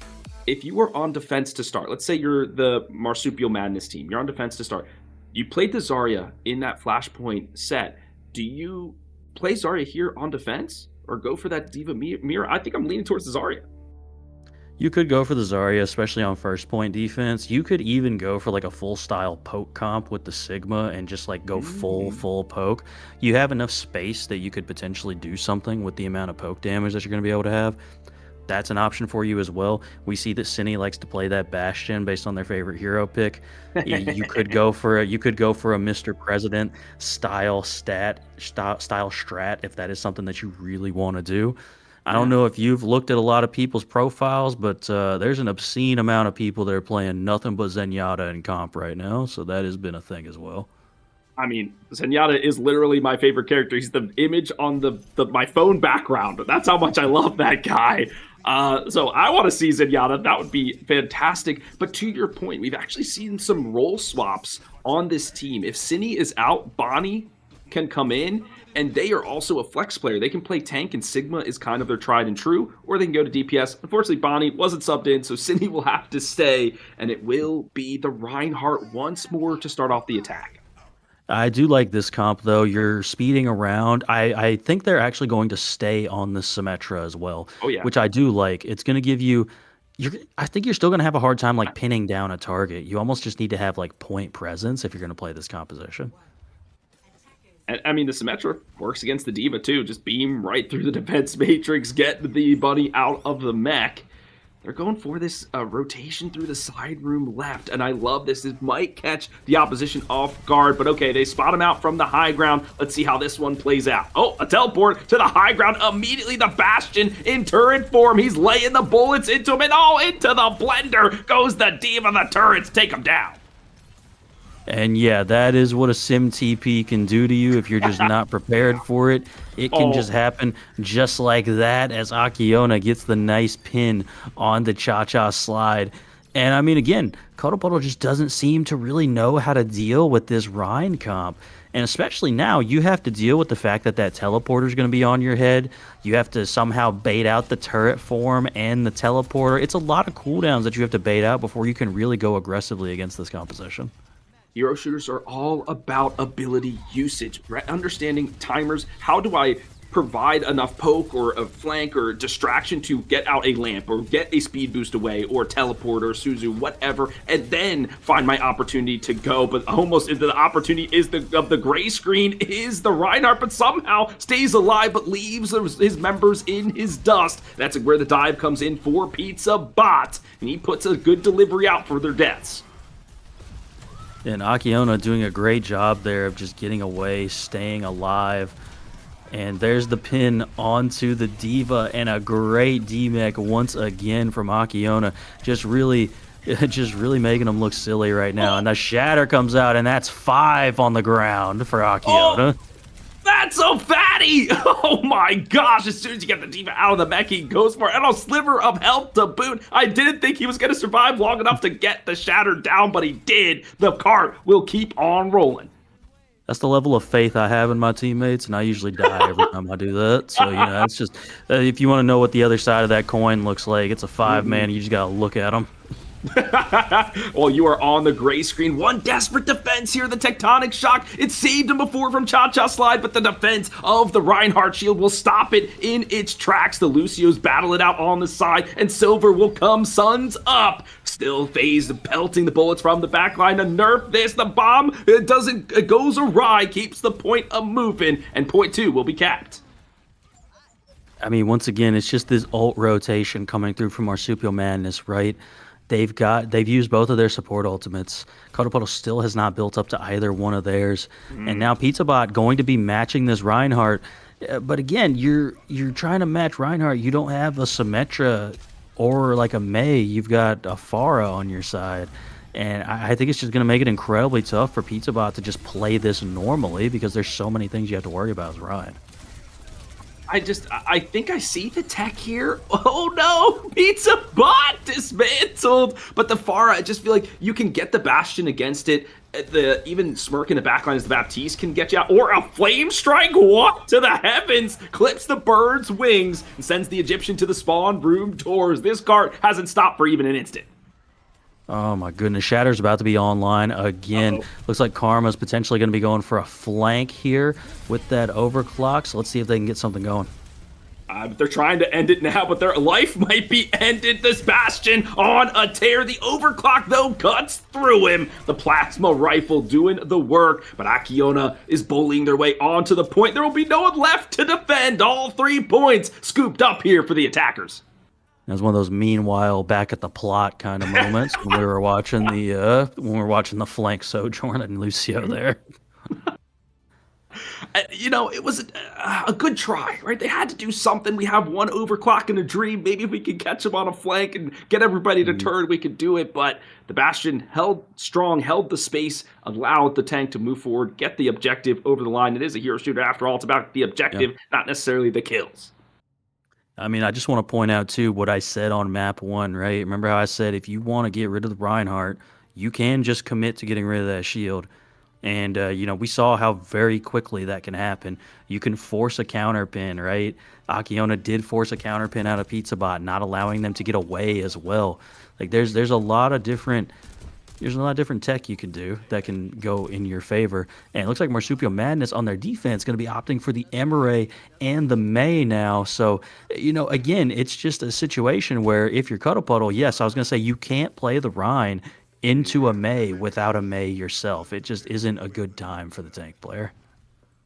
if you were on defense to start, let's say you're the Marsupial Madness team, you're on defense to start, you played the Zarya in that Flashpoint set. Do you play Zarya here on defense or go for that Diva mirror? I think I'm leaning towards the Zarya. You could go for the Zarya, especially on first point defense. You could even go for like a full style poke comp with the Sigma and just like go full poke. You have enough space that you could potentially do something with the amount of poke damage that you're going to be able to have. That's an option for you as well. We see that Cine likes to play that Bastion based on their favorite hero pick. You could go for a Mr. President style strat if that is something that you really want to do. I don't know if you've looked at a lot of people's profiles, but there's an obscene amount of people that are playing nothing but Zenyatta in comp right now, so that has been a thing as well. I mean, Zenyatta is literally my favorite character. He's the image on my phone background. That's how much I love that guy. So I want to see Zenyatta. That would be fantastic. But to your point, we've actually seen some role swaps on this team. If Cine is out, Bonnie can come in, and they are also a flex player. They can play tank, and Sigma is kind of their tried and true, or they can go to DPS. Unfortunately, Bonnie wasn't subbed in, so Cine will have to stay, and it will be the Reinhardt once more to start off the attack. I do like this comp, though. You're speeding around. I think they're actually going to stay on the Symmetra as well, which I do like. It's going to give you... I think you're still going to have a hard time like pinning down a target. You almost just need to have like point presence if you're going to play this composition. And, I mean, the Symmetra works against the Diva, too. Just beam right through the defense matrix, get the bunny out of the mech. They're going for this rotation through the side room left, and I love this. This might catch the opposition off guard, but okay, they spot him out from the high ground. Let's see how this one plays out. Oh, a teleport to the high ground. Immediately the Bastion in turret form. He's laying the bullets into him, and into the blender goes the Diva. The turrets take him down. And yeah, that is what a sim TP can do to you if you're just not prepared for it. It can just happen just like that as Akiona gets the nice pin on the Cha-Cha slide. And I mean, again, Cuddle Puddle just doesn't seem to really know how to deal with this Rhine comp. And especially now, you have to deal with the fact that that teleporter is going to be on your head. You have to somehow bait out the turret form and the teleporter. It's a lot of cooldowns that you have to bait out before you can really go aggressively against this composition. Hero shooters are all about ability usage, right? Understanding timers. How do I provide enough poke or a flank or distraction to get out a lamp or get a speed boost away or teleport or Suzu, whatever, and then find my opportunity to go. But almost the opportunity is of the gray screen is the Reinhardt, but somehow stays alive but leaves his members in his dust. That's where the dive comes in for Pizza Bot, and he puts a good delivery out for their deaths. And Akiona doing a great job there of just getting away, staying alive. And there's the pin onto the Diva, and a great D-Mech once again from Akiona. Just really making him look silly right now. And the Shatter comes out, and that's 5 on the ground for Akiona. Oh, that's a fatty! Oh my gosh, as soon as you get the Diva out of the mech, he goes for it. And a sliver of health to boot. I didn't think he was going to survive long enough to get the Shatter down, but he did. The cart will keep on rolling. That's the level of faith I have in my teammates, and I usually die every time I do that. So, you know, it's just, if you want to know what the other side of that coin looks like, it's a 5-man. You just got to look at them. Well, you are on the gray screen. One desperate defense here. The tectonic shock. It saved him before from Cha-Cha slide, but the defense of the Reinhardt shield will stop it in its tracks. The Lucios battle it out on the side, and Silver will come suns up. Still FaZe pelting the bullets from the back line to nerf this. The bomb, it goes awry, keeps the point a moving, and point 2 will be capped. I mean, once again, it's just this ult rotation coming through from Marsupial Madness, right? They've used both of their support ultimates. Cuddle Puddle still has not built up to either one of theirs. And now Pizza Bot going to be matching this Reinhardt. But again, you're trying to match Reinhardt. You don't have a Symmetra or like a Mei. You've got a Pharah on your side. And I think it's just going to make it incredibly tough for Pizza Bot to just play this normally because there's so many things you have to worry about as Ryan. I think I see the tech here. Oh no, Pizza Bot dismantled. But the Pharah, I just feel like you can get the Bastion against it. Even Smirk in the backline as the Baptiste can get you out. Or a Flame Strike, what to the heavens, clips the bird's wings and sends the Egyptian to the spawn room doors. This cart hasn't stopped for even an instant. Oh my goodness, Shatter's about to be online again. Looks like Karma's potentially going to be going for a flank here with that overclock. So let's see if they can get something going. They're trying to end it now, but their life might be ended. This Bastion on a tear. The overclock, though, cuts through him. The plasma rifle doing the work, but Akiona is bullying their way onto the point. There will be no one left to defend. All 3 points scooped up here for the attackers. It was one of those meanwhile back at the plot kind of moments when we were watching the flank Sojourn and Lucio there. You know, it was a good try, right? They had to do something. We have one overclock in a dream. Maybe if we could catch them on a flank and get everybody to turn, we could do it. But the Bastion held strong, held the space, allowed the tank to move forward, get the objective over the line. It is a hero shooter after all. It's about the objective, not necessarily the kills. I mean, I just want to point out, too, what I said on map 1, right? Remember how I said if you want to get rid of the Reinhardt, you can just commit to getting rid of that shield. And, you know, we saw how very quickly that can happen. You can force a counter pin, right? Akiona did force a counter pin out of Pizza Bot, not allowing them to get away as well. Like, there's a lot of different tech you can do that can go in your favor. And it looks like Marsupial Madness on their defense going to be opting for the Emere and the Mei now. So, you know, again, it's just a situation where if you're Cuddle Puddle, yes, I was going to say you can't play the Rhine into a Mei without a Mei yourself. It just isn't a good time for the tank player.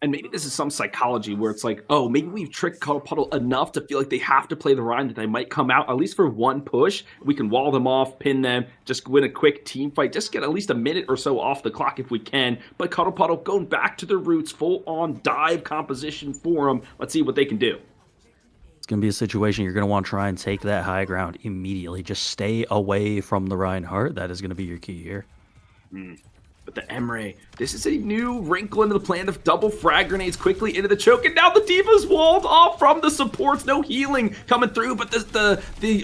And maybe this is some psychology where it's like, oh, maybe we've tricked Cuddle Puddle enough to feel like they have to play the Rhine, that they might come out, at least for one push. We can wall them off, pin them, just win a quick team fight, just get at least a minute or so off the clock if we can. But Cuddle Puddle going back to their roots, full-on dive composition for them. Let's see what they can do. It's going to be a situation you're going to want to try and take that high ground immediately. Just stay away from the Reinhardt. That is going to be your key here. But the Emre, this is a new wrinkle into the plan of double frag grenades quickly into the choke, and now the D.Va's walled off from the supports. No healing coming through, but the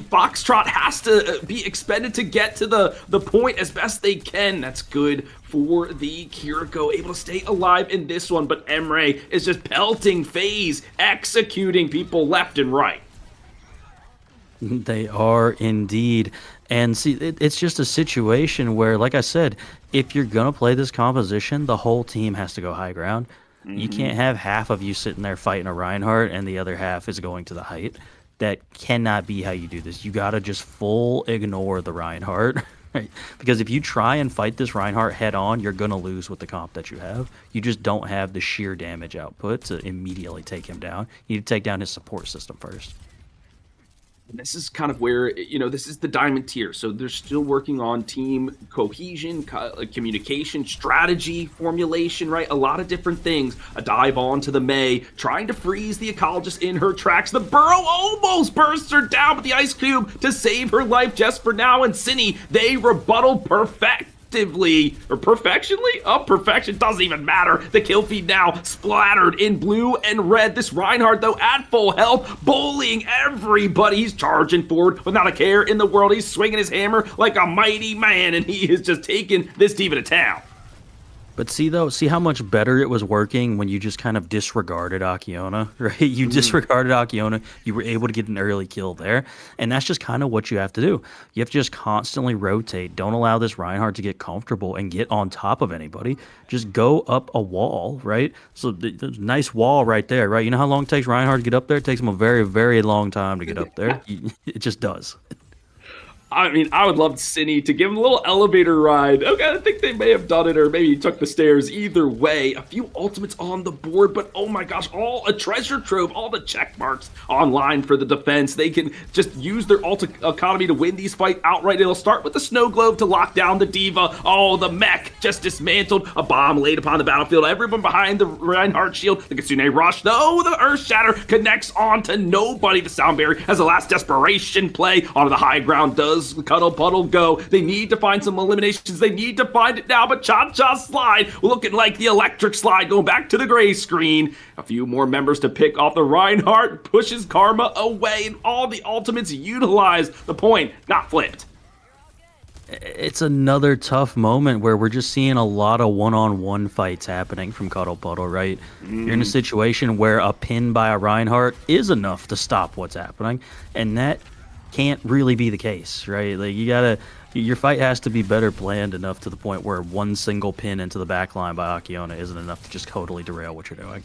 Foxtrot has to be expended to get to the point as best they can. That's good for the Kiriko, able to stay alive in this one, but Emre is just pelting FaZe, executing people left and right. They are indeed. And see, it's just a situation where, like I said, if you're going to play this composition, the whole team has to go high ground. You can't have half of you sitting there fighting a Reinhardt and the other half is going to the height. That cannot be how you do this. You got to just full ignore the Reinhardt. Right? Because if you try and fight this Reinhardt head on, you're going to lose with the comp that you have. You just don't have the sheer damage output to immediately take him down. You need to take down his support system first. And this is kind of where, this is the diamond tier. So they're still working on team cohesion, communication, strategy, formulation, right? A lot of different things. A dive on to the Mei, trying to freeze the ecologist in her tracks. The Burrow almost bursts her down with the ice cube to save her life just for now. And Cine, they rebuttal perfectionly. Perfection doesn't even matter. The kill feed now splattered in blue and red. This Reinhardt, though, at full health, bullying everybody. He's charging forward without a care in the world. He's swinging his hammer like a mighty man, and he is just taking this D.Va to town. But see how much better it was working when you just kind of disregarded Akiona, right? You disregarded Akiona, you were able to get an early kill there, and that's just kind of what you have to do. You have to just constantly rotate. Don't allow this Reinhardt to get comfortable and get on top of anybody. Just go up a wall, right? So there's a nice wall right there, right? You know how long it takes Reinhardt to get up there? It takes him a very, very long time to get up there. It just does. I mean, I would love Cine to give him a little elevator ride. Okay, I think they may have done it, or maybe he took the stairs. Either way, a few ultimates on the board, but oh my gosh, all a treasure trove, all the check marks online for the defense. They can just use their ult economy to win these fights outright. It'll start with the snow globe to lock down the D.Va. Oh, the mech just dismantled. A bomb laid upon the battlefield. Everyone behind the Reinhardt shield. The Kitsune rush, though. The Earth Shatter connects on to nobody. The Sound Barrier has a last desperation play onto the high ground. Does Cuddle Puddle go? They need to find some eliminations. They need to find it now, but Cha-Cha Slide looking like the electric slide going back to the gray screen. A few more members to pick off the Reinhardt, pushes Karma away, and all the ultimates utilize the point, not flipped. It's another tough moment where we're just seeing a lot of one-on-one fights happening from Cuddle Puddle, right? You're in a situation where a pin by a Reinhardt is enough to stop what's happening, and that can't really be the case, right? Like, your fight has to be better planned enough to the point where one single pin into the back line by Akiona isn't enough to just totally derail what you're doing.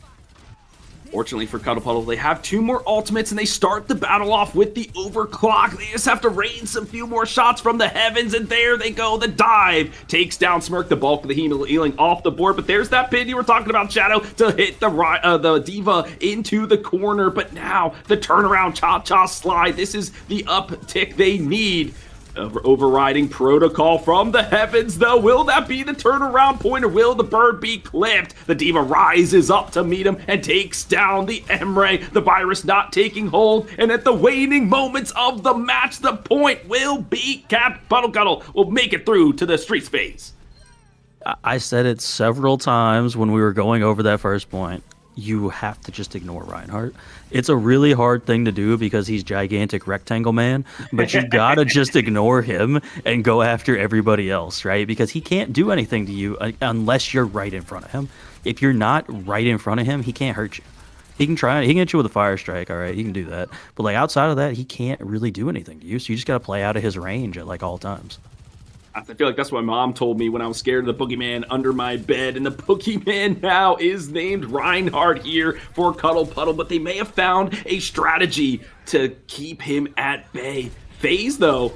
Fortunately for Cuddle Puddle, they have two more ultimates, and they start the battle off with the overclock. They just have to rain some few more shots from the heavens, and there they go. The dive takes down Smirk, the bulk of the healing off the board, but there's that pin you were talking about, Shadow, to hit the D.Va into the corner. But now the turnaround Cha-Cha Slide. This is the uptick they need. Overriding protocol from the heavens, though. Will that be the turnaround point, or will the bird be clipped? The D.Va rises up to meet him and takes down the Emre. The virus not taking hold, and at the waning moments of the match, the point will be capped. Cuddle will make it through to the street phase. I said it several times when we were going over that first point. You have to just ignore Reinhardt. It's a really hard thing to do because he's gigantic rectangle man, but you gotta just ignore him and go after everybody else, right? Because he can't do anything to you unless you're right in front of him. If you're not right in front of him, he can't hurt you. He can hit you with a fire strike, all right? He can do that. But like outside of that, he can't really do anything to you, so you just gotta play out of his range at like all times. I feel like that's what my mom told me when I was scared of the boogeyman under my bed. And the boogeyman now is named Reinhardt here for Cuddle Puddle, but they may have found a strategy to keep him at bay. FaZe, though,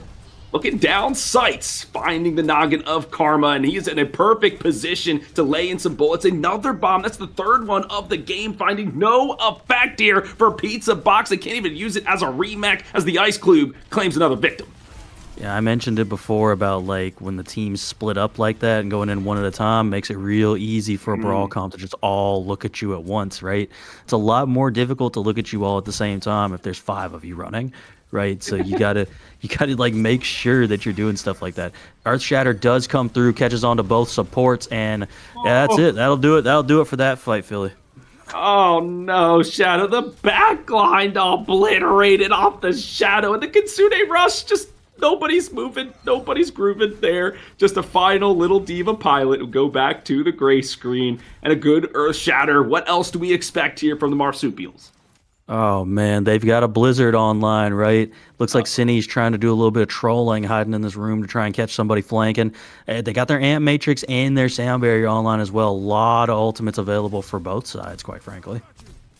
looking down sights, finding the noggin of Karma, and he's in a perfect position to lay in some bullets. Another bomb, that's the third one of the game, finding no effect here for Pizza Box. They can't even use it as a remake as the Ice Cube claims another victim. Yeah, I mentioned it before about like when the teams split up like that and going in one at a time makes it real easy for a brawl comp to just all look at you at once, right? It's a lot more difficult to look at you all at the same time if there's 5 of you running, right? So you gotta like make sure that you're doing stuff like that. Earth Shatter does come through, catches on to both supports, and yeah, that's it. That'll do it. That'll do it for that fight, Philly. Oh no, Shadow, the backline obliterated off the Shadow, and the Kitsune Rush, just nobody's moving, nobody's grooving there. Just a final little Diva pilot will go back to the gray screen, and a good Earth Shatter. What else do we expect here from the Marsupials? Oh man, they've got a Blizzard online, right? Looks like Cinny's trying to do a little bit of trolling, hiding in this room to try and catch somebody flanking. They got their Ant Matrix and their Sound Barrier online as well. A lot of ultimates available for both sides, quite frankly.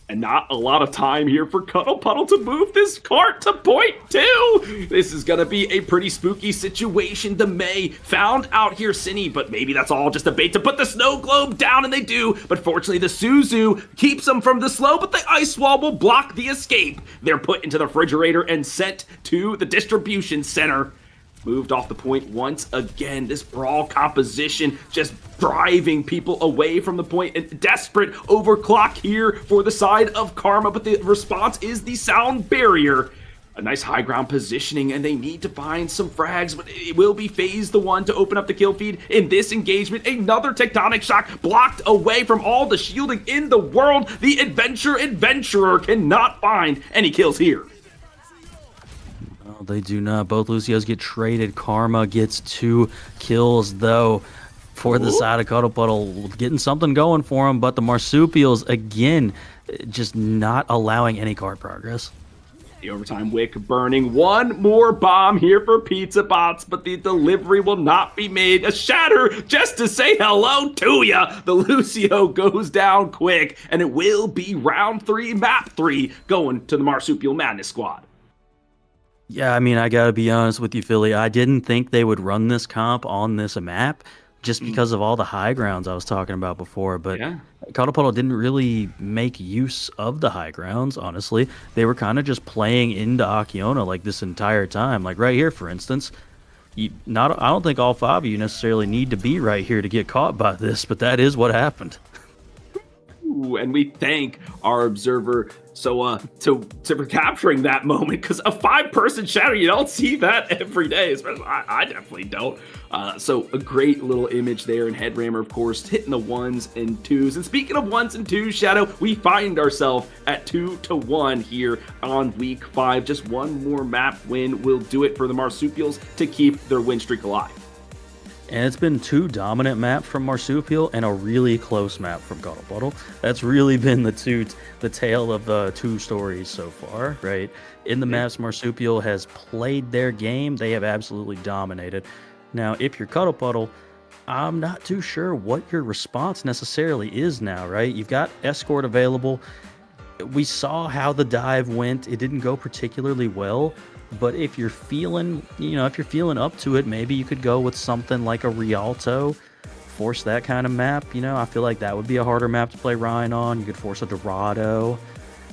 And not a lot of time here for Cuddle Puddle to move this cart to point two. This is going to be a pretty spooky situation. The May found out here Cinny, but maybe that's all just a bait to put the snow globe down, and they do. But fortunately, the Suzu keeps them from the slow, but the ice wall will block the escape. They're put into the refrigerator and sent to the distribution center. Moved off the point once again. This brawl composition just driving people away from the point, and desperate overclock here for the side of Karma, but the response is the Sound Barrier. A nice high ground positioning, and they need to find some frags, but it will be FaZe the one to open up the kill feed in this engagement. Another tectonic shock blocked away from all the shielding in the world. The Adventurer cannot find any kills here. They do not. Both Lucios get traded. Karma gets 2 kills, though, for the side of Cuddle Puddle. Getting something going for him, but the Marsupials, again, just not allowing any card progress. The overtime wick burning. One more bomb here for Pizza Bots, but the delivery will not be made. A shatter just to say hello to ya. The Lucio goes down quick, and it will be round 3, map 3, going to the Marsupial Madness squad. Yeah, I mean, I gotta be honest with you, Philly. I didn't think they would run this comp on this map just because of all the high grounds I was talking about before. But Cuddle Puddle didn't really make use of the high grounds, honestly. They were kind of just playing into Akiona like this entire time. Like right here, for instance. I don't think all 5 of you necessarily need to be right here to get caught by this, but that is what happened. And we thank our observer for capturing that moment, because a 5-person shatter, you don't see that every day, especially I definitely don't. So a great little image there, and Headrammer, of course, hitting the 1s and 2s. And speaking of 1s and 2s, Shadow, we find ourselves at 2-1 here on week 5. Just one more map win will do it for the Marsupials to keep their win streak alive. And it's been 2 dominant maps from Marsupial and a really close map from Cuddle Puddle. That's really been the tale of the 2 stories so far, right? In the maps Marsupial has played their game, they have absolutely dominated. Now, if you're Cuddle Puddle, I'm not too sure what your response necessarily is now, right? You've got Escort available. We saw how the dive went. It didn't go particularly well. But if you're feeling, up to it, maybe you could go with something like a Rialto, force that kind of map. I feel like that would be a harder map to play Ryan on. You could force a Dorado,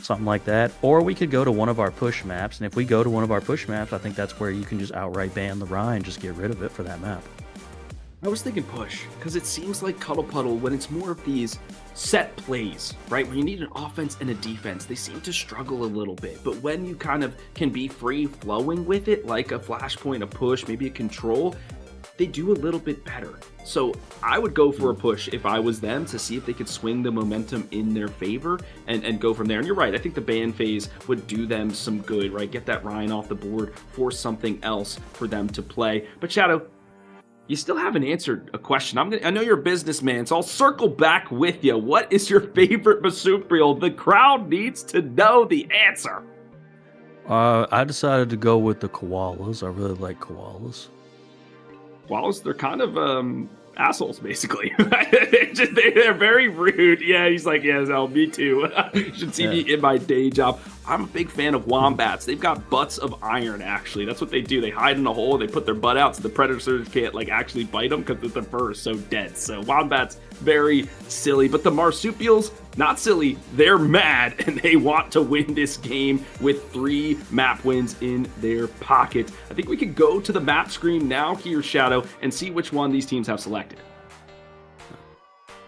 something like that. Or we could go to one of our push maps. And if we go to one of our push maps, I think that's where you can just outright ban the Ryan, just get rid of it for that map. I was thinking push, because it seems like Cuddle Puddle, when it's more of these set plays, right, where you need an offense and a defense, they seem to struggle a little bit. But when you kind of can be free-flowing with it, like a flashpoint, a push, maybe a control, they do a little bit better. So I would go for a push if I was them, to see if they could swing the momentum in their favor and go from there. And you're right, I think the ban phase would do them some good, right? Get that Ryan off the board, force something else for them to play. But Shadow, you still haven't answered a question. I know you're a businessman, so I'll circle back with you. What is your favorite marsupial? The crowd needs to know the answer. I decided to go with the koalas. I really like koalas. Koalas, they're kind of assholes, basically. They're very rude. Yeah, he's like, yeah, no, me too. You should see me in my day job. I'm a big fan of wombats. They've got butts of iron, actually. That's what they do. They hide in a hole, they put their butt out so the predators can't actually bite them, because their fur is so dense. So wombats, very silly. But the marsupials, not silly. They're mad, and they want to win this game with 3 map wins in their pocket. I think we could go to the map screen now here, Shadow, and see which one these teams have selected.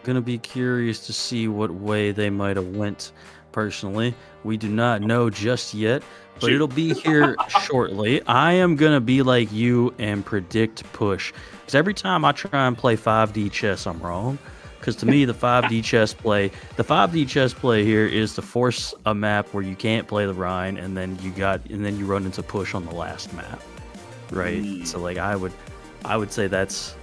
Gonna be curious to see what way they might have went personally. We do not know just yet, but Shoot. it'll be here shortly. I am going to be like you and predict push. Because every time I try and play 5D chess, I'm wrong. Because to me, the 5D chess play here is to force a map where you can't play the Rhine, and then you run into push on the last map, right? So like I would say that's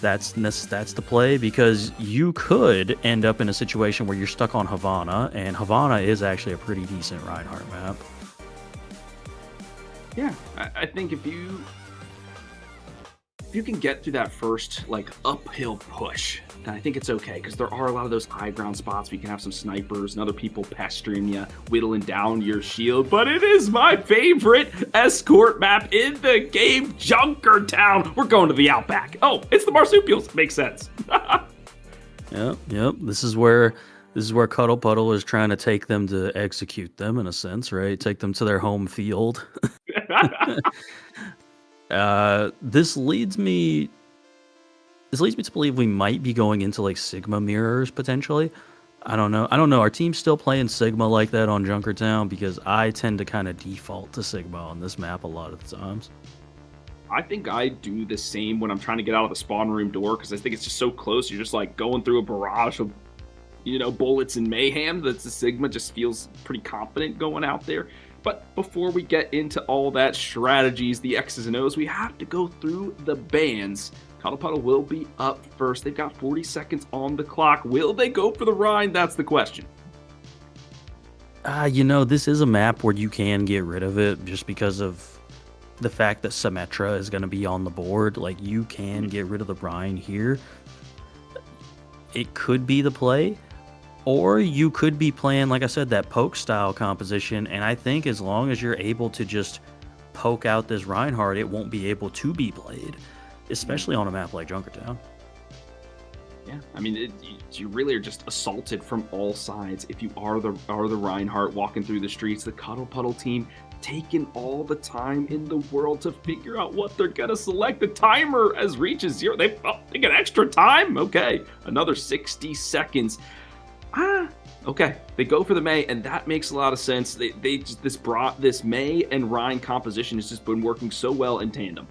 the play, because you could end up in a situation where you're stuck on Havana, and Havana is actually a pretty decent Reinhardt map. Yeah, I think if you can get through that first like uphill push, then I think it's okay, because there are a lot of those high ground spots where you can have some snipers and other people pestering you, whittling down your shield. But it is my favorite escort map in the game, Junkertown. We're going to the Outback. Oh, it's the Marsupials. Makes sense. Yep. This is where Cuddle Puddle is trying to take them to execute them, in a sense, right? Take them to their home field. This leads me to believe we might be going into like Sigma mirrors potentially. I don't know. Our team's still playing Sigma like that on Junkertown, because I tend to kind of default to Sigma on this map a lot of the times. I think I do the same when I'm trying to get out of the spawn room door, because I think it's just so close. You're just like going through a barrage of, bullets and mayhem, that the Sigma just feels pretty confident going out there. But before we get into all that strategies, the X's and O's, we have to go through the bans. Cuddle Puddle will be up first. They've got 40 seconds on the clock. Will they go for the Rhine? That's the question. This is a map where you can get rid of it just because of the fact that Symmetra is going to be on the board. Like, you can get rid of the Rhine here. It could be the play. Or you could be playing, like I said, that poke style composition, and I think as long as you're able to just poke out this Reinhardt, it won't be able to be played, especially on a map like Junkertown. Yeah, I mean, you really are just assaulted from all sides if you are the Reinhardt walking through the streets. The Cuddle Puddle team taking all the time in the world to figure out what they're gonna select. The timer as reaches 0. They get extra time. Okay, another 60 seconds. Okay, they go for the May, and that makes a lot of sense. They just this May and Rhine composition has just been working so well in tandem.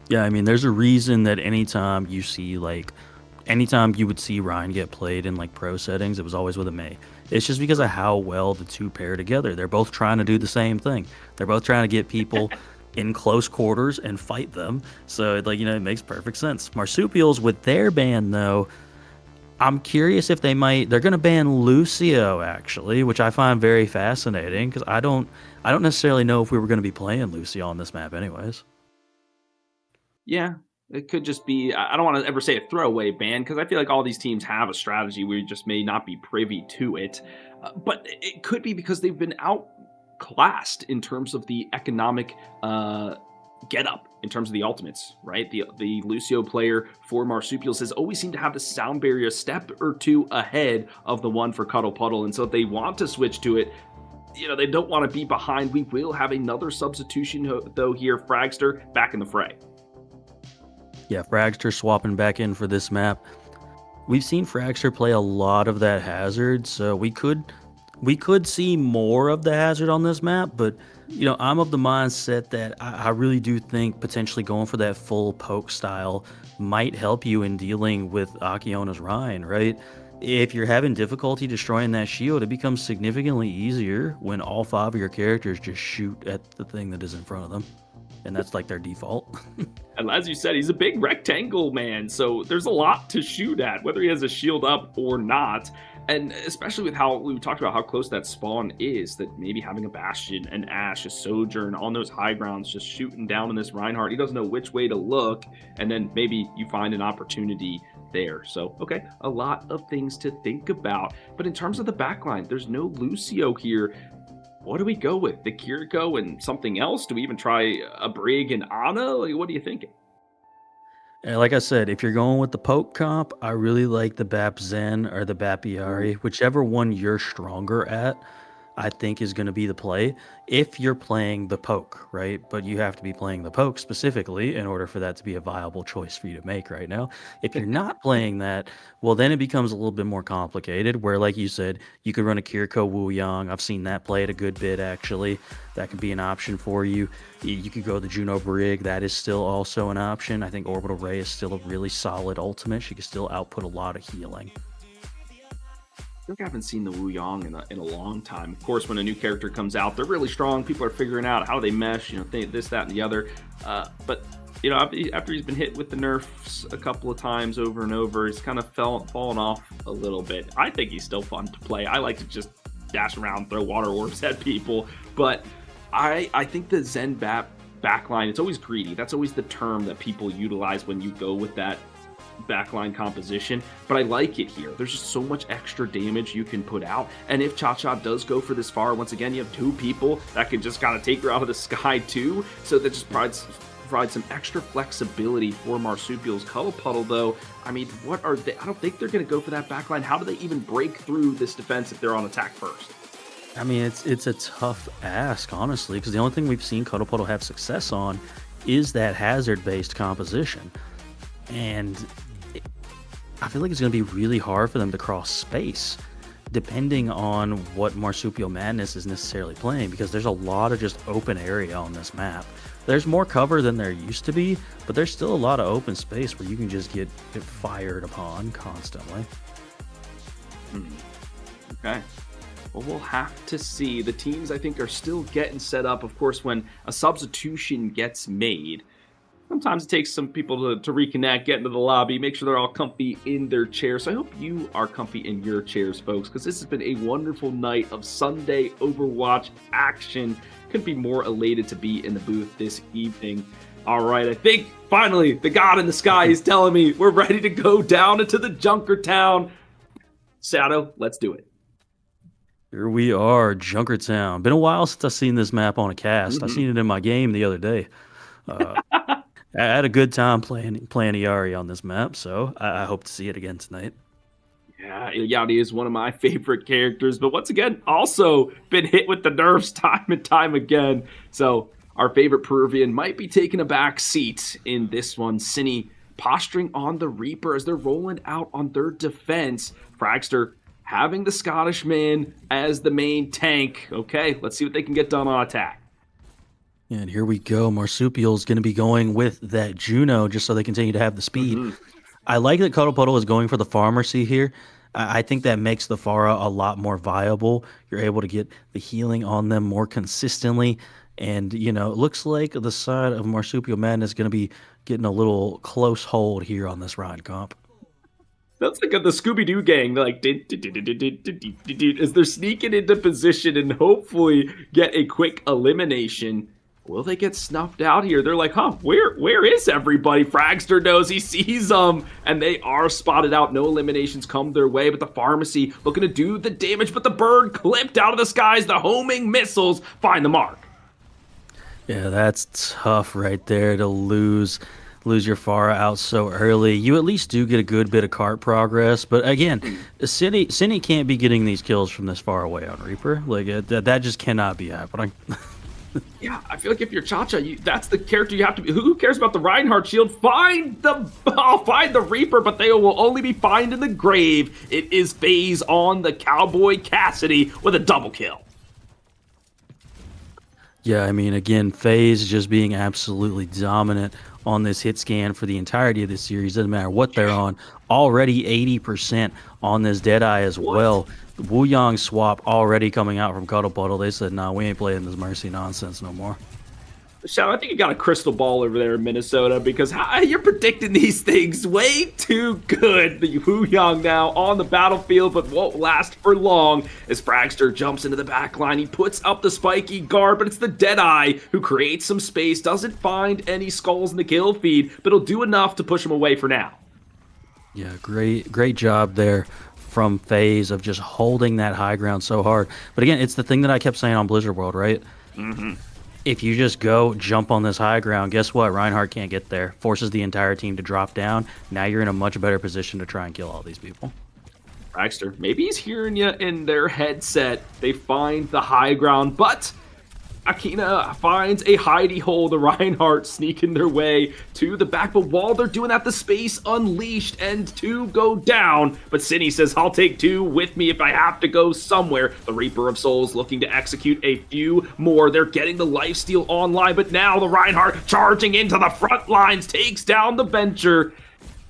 Yeah, I mean, there's a reason that anytime you would see Rhine get played in like pro settings, it was always with a May. It's just because of how well the two pair together. They're both trying to do the same thing. They're both trying to get people in close quarters and fight them. So it makes perfect sense. Marsupials with their ban though, I'm curious if they're going to ban Lucio, actually, which I find very fascinating, because I don't necessarily know if we were going to be playing Lucio on this map anyways. Yeah, it could just be, I don't want to ever say a throwaway ban, because I feel like all these teams have a strategy. We just may not be privy to it. But it could be because they've been outclassed in terms of the economic get up, in terms of the ultimates, right? The Lucio player for Marsupials has always seemed to have the sound barrier a step or two ahead of the one for Cuddle Puddle, and so if they want to switch to it, they don't want to be behind. We will have another substitution though here. Fragster back in the fray. Yeah, Fragster swapping back in for this map. We've seen Fragster play a lot of that hazard, so we could see more of the hazard on this map, but I'm of the mindset that I really do think potentially going for that full poke style might help you in dealing with Akiona's Rhine, right? If you're having difficulty destroying that shield, it becomes significantly easier when all 5 of your characters just shoot at the thing that is in front of them. And that's like their default. And as you said, he's a big rectangle man, so there's a lot to shoot at, whether he has a shield up or not. And especially with how we talked about how close that spawn is, that maybe having a Bastion, an Ashe, a Sojourn on those high grounds, just shooting down on this Reinhardt, he doesn't know which way to look, and then maybe you find an opportunity there. So, okay, a lot of things to think about. But in terms of the backline, there's no Lucio here. What do we go with? The Kiriko and something else? Do we even try a Brig and Ana? Like, what are you thinking? Like I said, if you're going with the poke comp, I really like the Bap Zen or the Bap Iari, whichever one you're stronger at. I think is going to be the play if you're playing the poke, right? But you have to be playing the poke specifically in order for that to be a viable choice for you to make right now. If you're not playing that, well, then it becomes a little bit more complicated where, like you said, you could run a Kiriko Wu Yang. I've seen that played a good bit, actually. That could be an option for you. You could go the Juno Brig. That is still also an option. I think Orbital Ray is still a really solid ultimate. She can still output a lot of healing. I think I haven't seen the Wu Yang in a long time. Of course, when a new character comes out, they're really strong. People are figuring out how they mesh, this, that, and the other. But after he's been hit with the nerfs a couple of times over and over, he's kind of fallen off a little bit. I think he's still fun to play. I like to just dash around, throw water orbs at people. But I think the Zen backline, it's always greedy. That's always the term that people utilize when you go with that backline composition, but I like it here. There's just so much extra damage you can put out, and if Cha-Cha does go for this far, once again, you have two people that can just kind of take her out of the sky too, so that just provides some extra flexibility for Marsupial's Cuddle Puddle, though. I mean, what are they? I don't think they're going to go for that backline. How do they even break through this defense if they're on attack first? I mean, it's a tough ask, honestly, because the only thing we've seen Cuddle Puddle have success on is that hazard-based composition, and I feel like it's going to be really hard for them to cross space, depending on what Marsupial Madness is necessarily playing, because there's a lot of just open area on this map. There's more cover than there used to be, but there's still a lot of open space where you can just get fired upon constantly. Okay. Well, we'll have to see. The teams, I think, are still getting set up. Of course, when a substitution gets made, sometimes it takes some people to reconnect, get into the lobby, make sure they're all comfy in their chairs. So I hope you are comfy in your chairs, folks, because this has been a wonderful night of Sunday Overwatch action. Couldn't be more elated to be in the booth this evening. All right, I think finally the God in the sky is telling me we're ready to go down into the Junkertown. Shadow, let's do it. Here we are, Junkertown. Been a while since I've seen this map on a cast. I seen it in my game the other day. I had a good time playing Iari on this map, so I hope to see it again tonight. Yeah, Yadi is one of my favorite characters, but once again, also been hit with the nerfs time and time again. So our favorite Peruvian might be taking a back seat in this one. Cine posturing on the Reaper as they're rolling out on their defense. Fragster having the Scottish man as the main tank. Okay, let's see what they can get done on attack. And here we go. Marsupial's going to be going with that Juno just so they continue to have the speed. I like that Cuddle Puddle is going for the Pharmacy here. I think that makes the Pharah a lot more viable. You're able to get the healing on them more consistently. And, it looks like the side of Marsupial Madness is going to be getting a little close hold here on this ride comp. That's like the Scooby-Doo gang. They're like, as they're sneaking into position and hopefully get a quick elimination. Will they get snuffed out here? They're like, where is everybody? Fragster knows, he sees them, and they are spotted out. No eliminations come their way, but the Pharmacy looking to do the damage, but the bird clipped out of the skies. The homing missiles find the mark. Yeah, that's tough right there to lose your Pharah out so early. You at least do get a good bit of cart progress, but again, Cine can't be getting these kills from this far away on Reaper. Like that just cannot be happening. Yeah, I feel like if you're Cha-Cha, that's the character you have to be. Who cares about the Reinhardt shield? Find the Reaper, but they will only be found in the grave. It is FaZe on the Cowboy Cassidy with a double kill. Yeah, I mean, again, FaZe just being absolutely dominant on this hit scan for the entirety of this series. Doesn't matter what they're on. Already 80% on this Deadeye as well. Wu Yang swap already coming out from Cuddle Puddle. They said, nah, we ain't playing this Mercy nonsense no more. Shadow, I think you got a crystal ball over there in Minnesota because you're predicting these things way too good. The Wu Yang now on the battlefield, but won't last for long as Fragster jumps into the back line. He puts up the spiky guard, but it's the Deadeye who creates some space, doesn't find any skulls in the kill feed, but it'll do enough to push him away for now. Yeah, great job there from FaZe of just holding that high ground so hard. But again, it's the thing that I kept saying on Blizzard World, right? If you just go jump on this high ground, guess what? Reinhardt can't get there. Forces the entire team to drop down. Now you're in a much better position to try and kill all these people. Fragster, maybe he's hearing you in their headset. They find the high ground, but Akina finds a hidey hole. The Reinhardt sneaking their way to the back, but while they're doing that, the space unleashed and 2 go down. But Cinny says, I'll take 2 with me if I have to go somewhere. The Reaper of Souls looking to execute a few more. They're getting the lifesteal online, but now the Reinhardt charging into the front lines, takes down the Venture.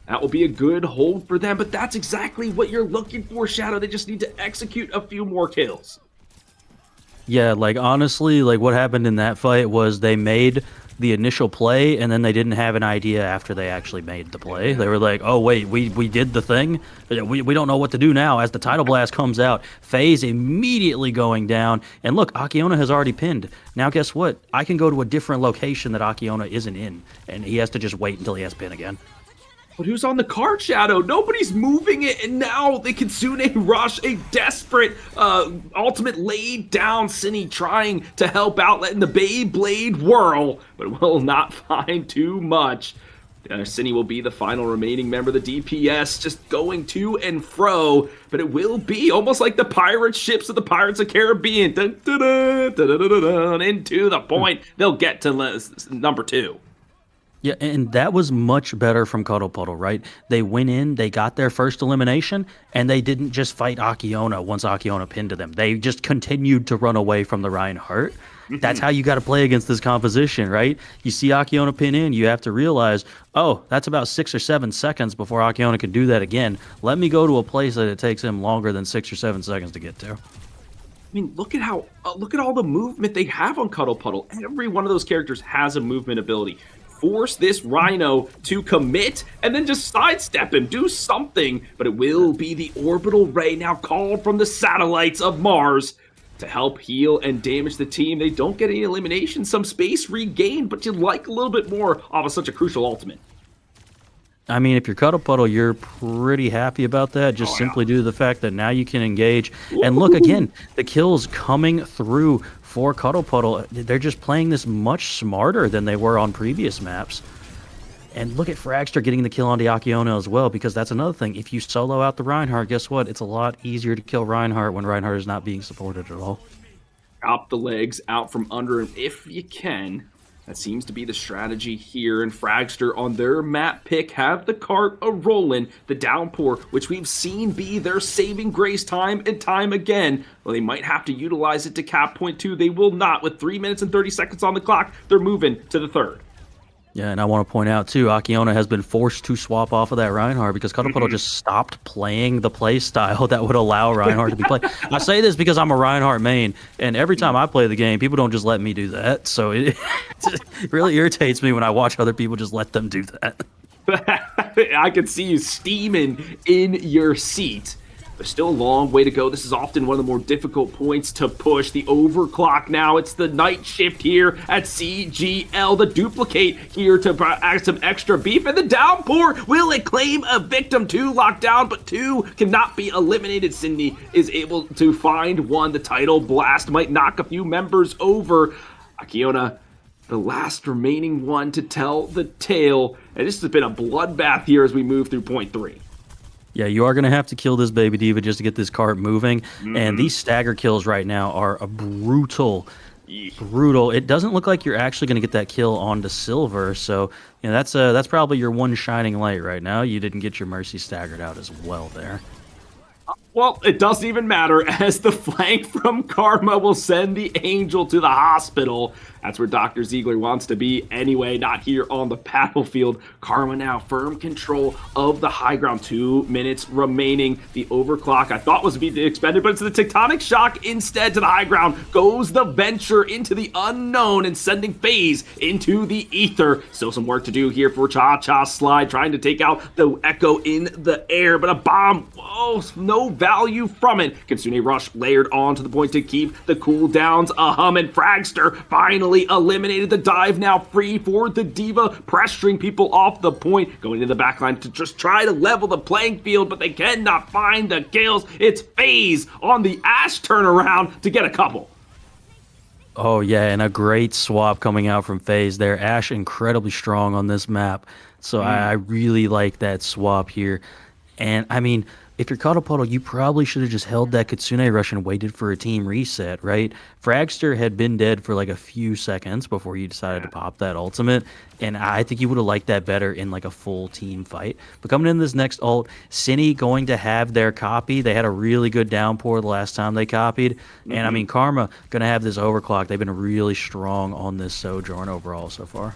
That will be a good hold for them, but that's exactly what you're looking for, Shadow. They just need to execute a few more kills. Yeah, like honestly, like what happened in that fight was they made the initial play and then they didn't have an idea after they actually made the play. They were like, oh wait, we did the thing. We don't know what to do now. As the Tidal Blast comes out, FaZe immediately going down. And look, Akiona has already pinned. Now guess what? I can go to a different location that Akiona isn't in. And he has to just wait until he has pin again. But who's on the card, Shadow? Nobody's moving it, and now they Kitsune rush, a desperate ultimate laid down. Cinny trying to help out, letting the Beyblade whirl, but will not find too much. Cinny will be the final remaining member of the DPS, just going to and fro, but it will be almost like the pirate ships of the Pirates of the Caribbean. Dun, dun, dun, dun, dun, dun, dun, into the point. They'll get to number 2. Yeah, and that was much better from Cuddle Puddle, right? They went in, they got their first elimination, and they didn't just fight Akiona once Akiona pinned to them. They just continued to run away from the Reinhardt. That's how you got to play against this composition, right? You see Akiona pin in, you have to realize, oh, that's about 6 or 7 seconds before Akiona can do that again. Let me go to a place that it takes him longer than 6 or 7 seconds to get to. I mean, look at all the movement they have on Cuddle Puddle. Every one of those characters has a movement ability. Force this Rhino to commit and then just sidestep him, do something. But it will be the orbital ray now called from the satellites of Mars to help heal and damage the team. They don't get any elimination, some space regained, but you'd like a little bit more off of such a crucial ultimate. I mean, if you're Cuddle Puddle, you're pretty happy about that, just simply due to the fact that now you can engage. And look, again, the kills coming through for Cuddle Puddle. They're just playing this much smarter than they were on previous maps. And look at Fragster getting the kill on Akiona as well, because that's another thing. If you solo out the Reinhardt, guess what? It's a lot easier to kill Reinhardt when Reinhardt is not being supported at all. Chop the legs out from under him if you can. That seems to be the strategy here, and Fragster on their map pick have the cart a-rolling. The downpour, which we've seen be their saving grace time and time again. Well, they might have to utilize it to cap point 2. They will not. With 3 minutes and 30 seconds on the clock, they're moving to the 3rd. Yeah, and I want to point out, too, Akiona has been forced to swap off of that Reinhardt because Cuddle Puddle just stopped playing the play style that would allow Reinhardt to be played. I say this because I'm a Reinhardt main, and every time I play the game, people don't just let me do that. So it really irritates me when I watch other people just let them do that. I can see you steaming in your seat. There's still a long way to go. This is often one of the more difficult points to push. The overclock now. It's the night shift here at CGL. The duplicate here to add some extra beef. And the downpour. Will it claim a victim? 2 locked down, but 2 cannot be eliminated. Cindy is able to find one. The Tidal Blast might knock a few members over. Akiona, the last remaining one to tell the tale. And this has been a bloodbath here as we move through point 3. Yeah, you are going to have to kill this Baby Diva just to get this cart moving. And these stagger kills right now are a brutal. It doesn't look like you're actually going to get that kill onto Silver. So, you know, that's probably your one shining light right now. You didn't get your Mercy staggered out as well there. Well, it doesn't even matter, as the flank from Karma will send the Angel to the hospital. That's where Dr. Ziegler wants to be anyway, not here on the battlefield. Karma now firm control of the high ground. 2 minutes remaining. The overclock I thought was to be expended, but it's the Tectonic Shock instead. To the high ground goes the Venture into the unknown and sending FaZe into the ether. Still some work to do here for Cha-Cha Slide, trying to take out the Echo in the air, but a bomb, no value from it. Kitsune Rush layered on to the point to keep the cooldowns a-humming. Fragster finally eliminated. The dive now free for the Diva, pressuring people off the point, going to the backline to just try to level the playing field, but they cannot find the kills. It's FaZe on the Ash turnaround to get a couple. Oh, yeah, and a great swap coming out from FaZe there. Ash incredibly strong on this map, so I really like that swap here. And, I mean, if you're Cuddle Puddle, you probably should have just held that Kitsune rush and waited for a team reset, right? Fragster had been dead for like a few seconds before you decided to pop that ultimate, and I think you would have liked that better in like a full team fight. But coming in this next ult, Cine going to have their copy. They had a really good downpour the last time they copied, and I mean Karma gonna have this overclock. They've been really strong on this Sojourn overall so far.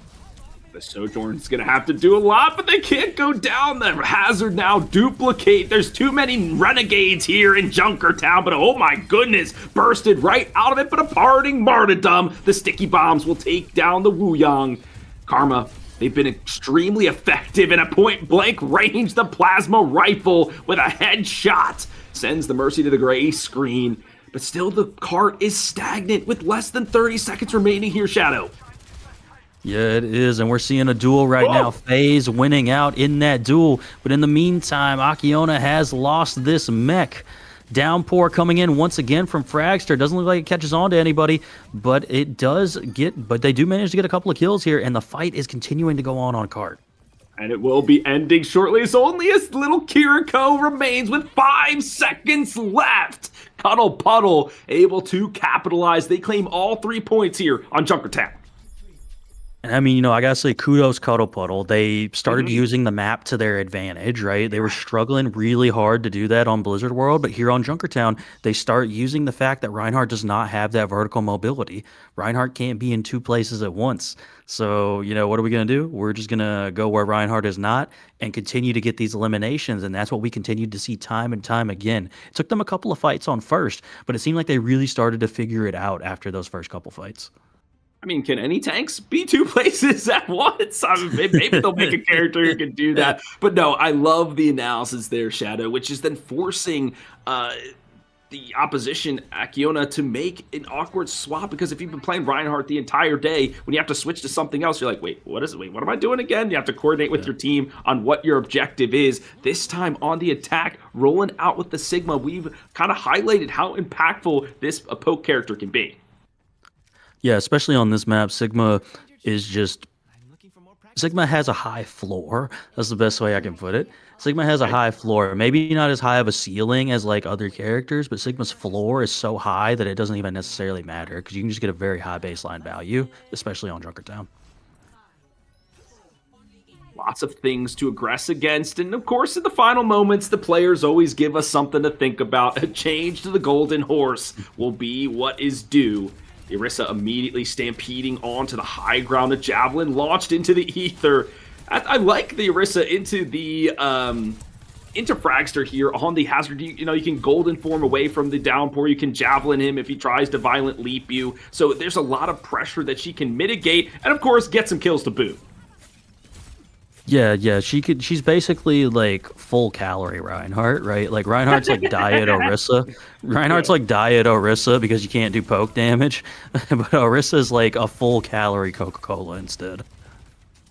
The Sojourn's gonna have to do a lot, but they can't go down. The hazard now duplicate. There's too many renegades here in Junkertown, but oh my goodness, bursted right out of it, but a parting martyrdom. The sticky bombs will take down the Wuyang. Karma, they've been extremely effective in a point-blank range. The plasma rifle with a headshot sends the Mercy to the gray screen, but still the cart is stagnant with less than 30 seconds remaining here, Shadow. Yeah, it is, and we're seeing a duel right now. FaZe winning out in that duel, but in the meantime, Akiona has lost this mech. Downpour coming in once again from Fragster. Doesn't look like it catches on to anybody, but it does get. But they do manage to get a couple of kills here, and the fight is continuing to go on cart. And it will be ending shortly, as only as little Kiriko remains with 5 seconds left. Cuddle Puddle able to capitalize. They claim all 3 points here on Junkertown. And I mean, you know, I gotta say, kudos Cuddle Puddle. They started using the map to their advantage, right? They were struggling really hard to do that on Blizzard World, but here on Junkertown, they start using the fact that Reinhardt does not have that vertical mobility. Reinhardt can't be in 2 places at once. So, you know, what are we gonna do? We're just gonna go where Reinhardt is not and continue to get these eliminations, and that's what we continued to see time and time again. It took them a couple of fights on first, but it seemed like they really started to figure it out after those first couple fights. I mean, can any tanks be 2 places at once? I mean, maybe they'll make a character who can do that. But no, I love the analysis there, Shadow, which is then forcing the opposition, Akiona, to make an awkward swap, because if you've been playing Reinhardt the entire day, when you have to switch to something else, you're like, wait, what is it? Wait, what am I doing again? You have to coordinate with your team on what your objective is. This time on the attack, rolling out with the Sigma, we've kind of highlighted how impactful this poke character can be. Yeah, especially on this map, Sigma has a high floor. That's the best way I can put it. Sigma has a high floor. Maybe not as high of a ceiling as like other characters, but Sigma's floor is so high that it doesn't even necessarily matter, because you can just get a very high baseline value, especially on Junkertown. Lots of things to aggress against, and of course in the final moments the players always give us something to think about. A change to the Golden Horse will be what is due. Orisa immediately stampeding onto the high ground. A javelin launched into the ether. I like the Orisa into the into Fragster here on the hazard. You know, you can golden form away from the downpour. You can javelin him if he tries to violent leap you. So there's a lot of pressure that she can mitigate, and of course get some kills to boot. Yeah, she's basically like full calorie Reinhardt, right? Like Reinhardt's like diet Orisa. Reinhardt's like diet Orisa because you can't do poke damage. But Orisa's like a full calorie Coca-Cola instead.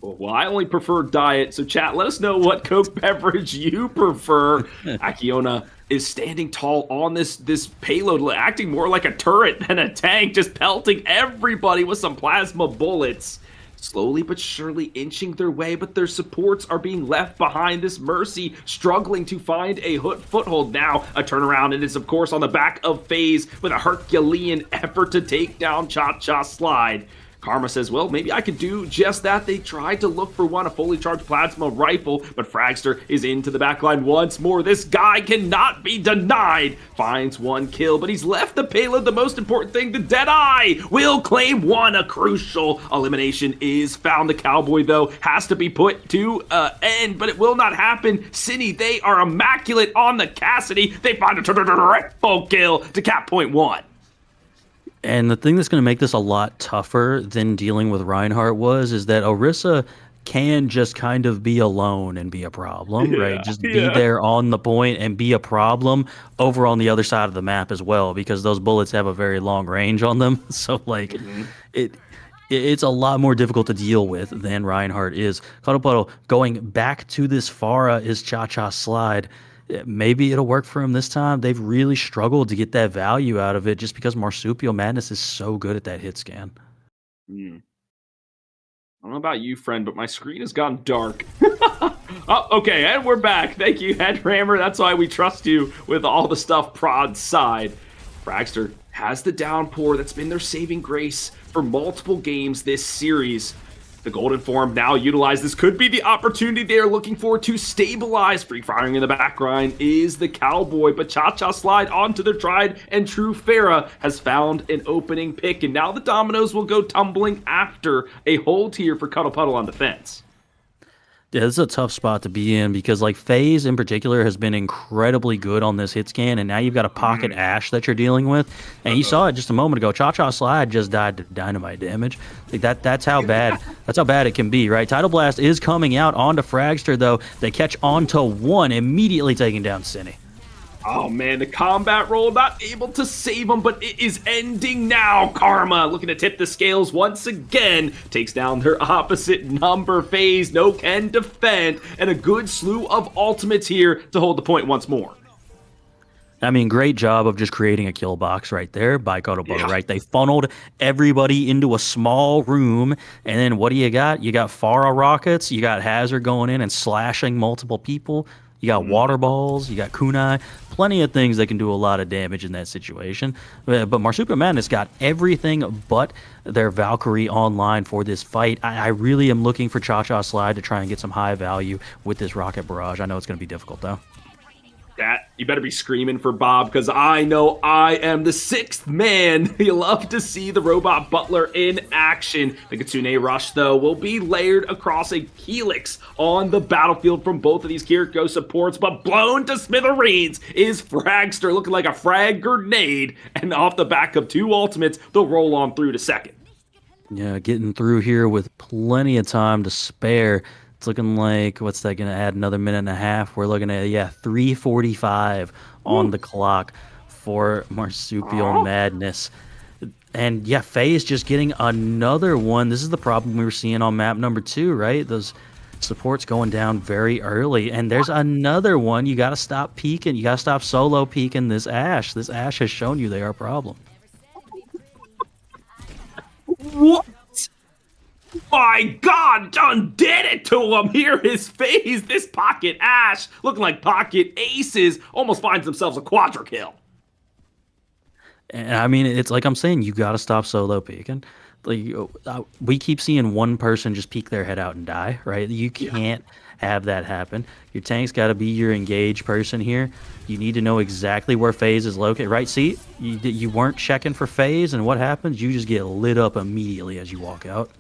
Well, I only prefer diet, so chat, let us know what Coke beverage you prefer. Akiona is standing tall on this payload, acting more like a turret than a tank, just pelting everybody with some plasma bullets. Slowly but surely inching their way, but their supports are being left behind. This Mercy struggling to find a foothold. Now a turnaround, and it's of course on the back of FaZe with a Herculean effort to take down Cha-Cha Slide. Karma says, well, maybe I could do just that. They tried to look for a fully charged plasma rifle, but Fragster is into the backline once more. This guy cannot be denied. Finds 1 kill, but he's left the payload. The most important thing, the Deadeye will claim 1. A crucial elimination is found. The Cowboy, though, has to be put to end, but it will not happen. Cine, they are immaculate on the Cassidy. They find a triple kill to cap point 1. And the thing that's going to make this a lot tougher than dealing with Reinhardt is that Orisa can just kind of be alone and be a problem, right? Just be there on the point and be a problem over on the other side of the map as well, because those bullets have a very long range on them. So, like, it's a lot more difficult to deal with than Reinhardt is. Cuddle Puddle going back to this Pharah is Cha-Cha Slide. Maybe it'll work for him this time. They've really struggled to get that value out of it just because Marsupial Madness is so good at that hit scan. I don't know about you, friend, but my screen has gone dark. Oh, okay, and we're back. Thank you, Headrammer. That's why we trust you with all the stuff prod side. Fragster has the downpour that's been their saving grace for multiple games this series. The Golden Form now utilized. This could be the opportunity they are looking for to stabilize. Free firing in the background is the Cowboy, but Cha-Cha Slide onto their tried and true Pharah has found an opening pick, and now the dominoes will go tumbling after a hold here for Cuddle Puddle on defense. Yeah, this is a tough spot to be in because, like, FaZe in particular has been incredibly good on this hit scan, and now you've got a pocket Ash that you're dealing with. And you saw it just a moment ago. Cha-Cha Slide just died to dynamite damage. Like that's how bad it can be, right? Tidal Blast is coming out onto Fragster, though. They catch onto one, immediately taking down Cinny. Oh man, the combat roll not able to save him, but it is ending now. Karma looking to tip the scales once again. Takes down their opposite number. FaZe no can defend, and a good slew of ultimates here to hold the point once more. I mean, great job of just creating a kill box right there by Cuddle Puddle, right? They funneled everybody into a small room, and then what do you got? You got Pharah rockets, you got Hazard going in and slashing multiple people. You got water balls, you got kunai, plenty of things that can do a lot of damage in that situation. But Marsupial Madness got everything but their Valkyrie online for this fight. I really am looking for Cha-Cha Slide to try and get some high value with this rocket barrage. I know it's going to be difficult, though. That you better be screaming for Bob, because I know I am the sixth man. You love to see the robot butler in action. The Kitsune Rush, though, will be layered across a helix on the battlefield from both of these Kiriko supports, but blown to smithereens is Fragster, looking like a frag grenade, and off the back of two ultimates, they'll roll on through to second. Yeah, getting through here with plenty of time to spare. It's looking like, what's that going to add, another minute and a half? We're looking at, 3:45 on the clock for Marsupial Madness. And, FaZe just getting another one. This is the problem we were seeing on map number 2, right? Those supports going down very early. And there's another one. You got to stop peeking. You got to stop solo peeking this Ashe. This Ashe has shown you they are a problem. What? My God, done did it to him. Here is FaZe. This pocket Ashe, looking like pocket aces, almost finds themselves a quadra kill. And I mean, it's like I'm saying, you got to stop solo peeking. Like we keep seeing one person just peek their head out and die, right? You can't have that happen. Your tank's got to be your engaged person here. You need to know exactly where FaZe is located, right? See, you weren't checking for FaZe, and what happens? You just get lit up immediately as you walk out.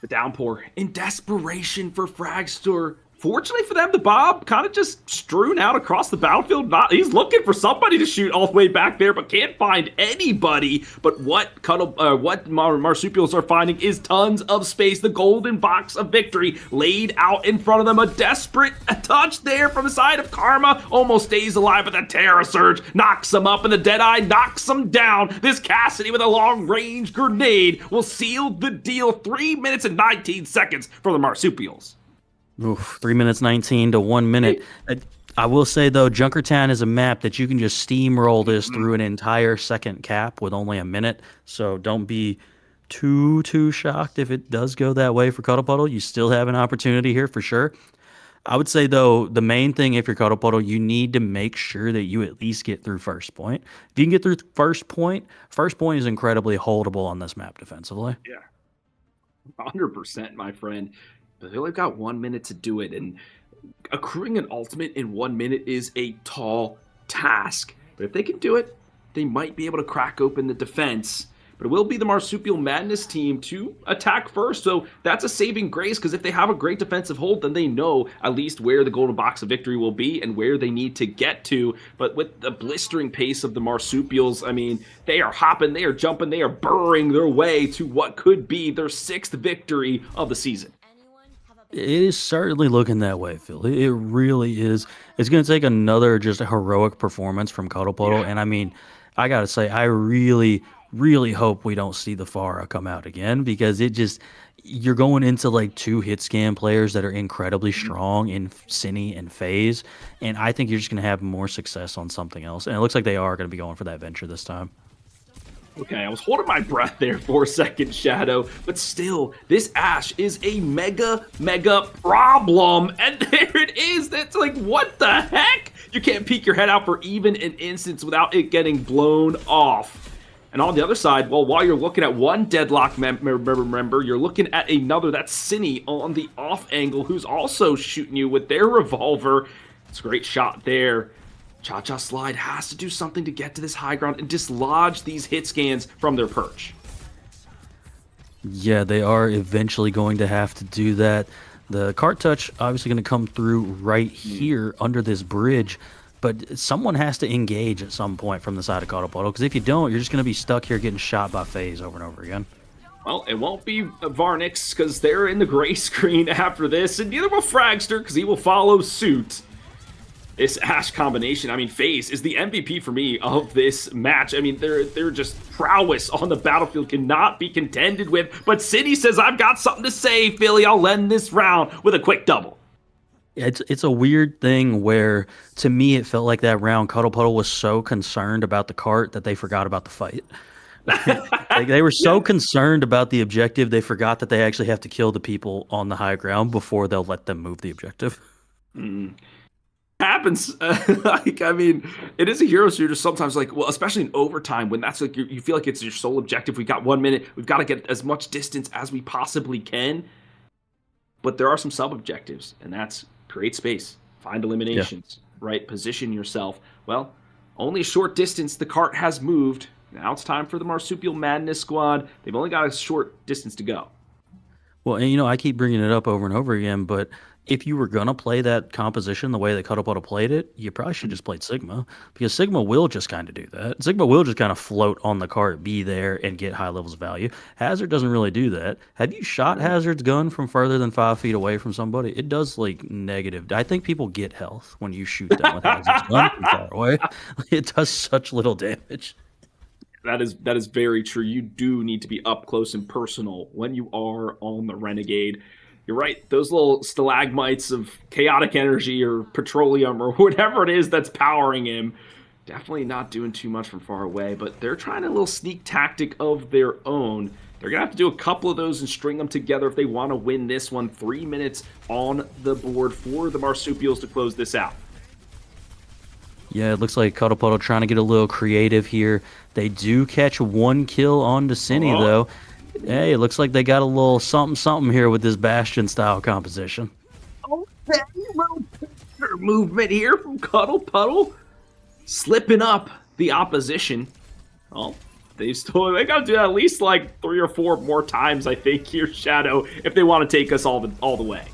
The downpour in desperation for Fragster. Fortunately for them, the Bob kind of just strewn out across the battlefield. He's looking for somebody to shoot all the way back there, but can't find anybody. But what Marsupials are finding is tons of space. The golden box of victory laid out in front of them. A desperate touch there from the side of Karma. Almost stays alive, but the Terra Surge knocks him up, and the Deadeye knocks him down. This Cassidy with a long-range grenade will seal the deal. 3 minutes and 19 seconds for the Marsupials. Oof, 3 minutes 19 to 1 minute. I will say, though, Junkertown is a map that you can just steamroll this through an entire second cap with only a minute. So don't be too shocked if it does go that way for Cuddle Puddle. You still have an opportunity here for sure. I would say, though, the main thing, if you're Cuddle Puddle, you need to make sure that you at least get through first point. If you can get through first point is incredibly holdable on this map defensively. Yeah, 100%, my friend. But they only got 1 minute to do it, and accruing an ultimate in 1 minute is a tall task. But if they can do it, they might be able to crack open the defense. But it will be the Marsupial Madness team to attack first, so that's a saving grace, because if they have a great defensive hold, then they know at least where the golden box of victory will be and where they need to get to. But with the blistering pace of the Marsupials, I mean, they are hopping, they are jumping, they are burrowing their way to what could be their 6th victory of the season. It is certainly looking that way, Phil. It really is. It's going to take another just heroic performance from Cuddle Puddle. And I mean, I got to say, I really hope we don't see the Pharah come out again, because you're going into like 2 hit scan players that are incredibly strong in Cinny and FaZe. And I think you're just going to have more success on something else. And it looks like they are going to be going for that venture this time. Okay, I was holding my breath there for a second, Shadow, but still, this Ashe is a mega problem, and there it is. That's like, what the heck? You can't peek your head out for even an instance without it getting blown off. And on the other side, well, while you're looking at one deadlock member, you're looking at another. That's Cine on the off angle, who's also shooting you with their revolver. It's a great shot there. Cha-Cha Slide has to do something to get to this high ground and dislodge these hit scans from their perch. Yeah, they are eventually going to have to do that. The cart touch obviously going to come through right here under this bridge, but someone has to engage at some point from the side of Cuddle Puddle, because if you don't, you're just going to be stuck here getting shot by FaZe over and over again. Well, it won't be Varnix, because they're in the gray screen after this, and neither will Fragster, because he will follow suit. This Ashe combination, I mean, FaZe is the MVP for me of this match. I mean, they're just prowess on the battlefield cannot be contended with. But City says, I've got something to say, Philly. I'll end this round with a quick double. It's a weird thing where, to me, it felt like that round Cuddle Puddle was so concerned about the cart that they forgot about the fight. Like, they were so concerned about the objective, they forgot that they actually have to kill the people on the high ground before they'll let them move the objective. Happens. Like, I mean, it is a hero shooter sometimes, like, well, especially in overtime, when that's like you feel like it's your sole objective. We've got 1 minute, we've got to get as much distance as we possibly can, but there are some sub objectives, and that's create space, find eliminations, right, position yourself. Well, only a short distance. The cart has moved. Now it's time for the Marsupial Madness squad. They've only got a short distance to go. Well, and I keep bringing it up over and over again, but if you were going to play that composition the way that Cuddle Puddle played it, you probably should just played Sigma, because Sigma will just kind of do that. Sigma will just kind of float on the cart, be there, and get high levels of value. Hazard doesn't really do that. Have you shot Hazard's gun from further than 5 feet away from somebody? It does, like, negative. I think people get health when you shoot them with Hazard's gun from far away. It does such little damage. That is very true. You do need to be up close and personal when you are on the Renegade. You're right. Those little stalagmites of chaotic energy or petroleum or whatever it is that's powering him, definitely not doing too much from far away, but they're trying a little sneak tactic of their own. They're going to have to do a couple of those and string them together if they want to win this one. 3 minutes on the board for the Marsupials to close this out. Yeah, it looks like Cuddle Puddle trying to get a little creative here. They do catch 1 kill on to Cine, though. Hey, it looks like they got a little something here with this Bastion-style composition. Okay, little picture movement here from Cuddle Puddle. Slipping up the opposition. Well, they got to do that at least like 3 or 4 more times, I think, here, Shadow, if they want to take us all the way.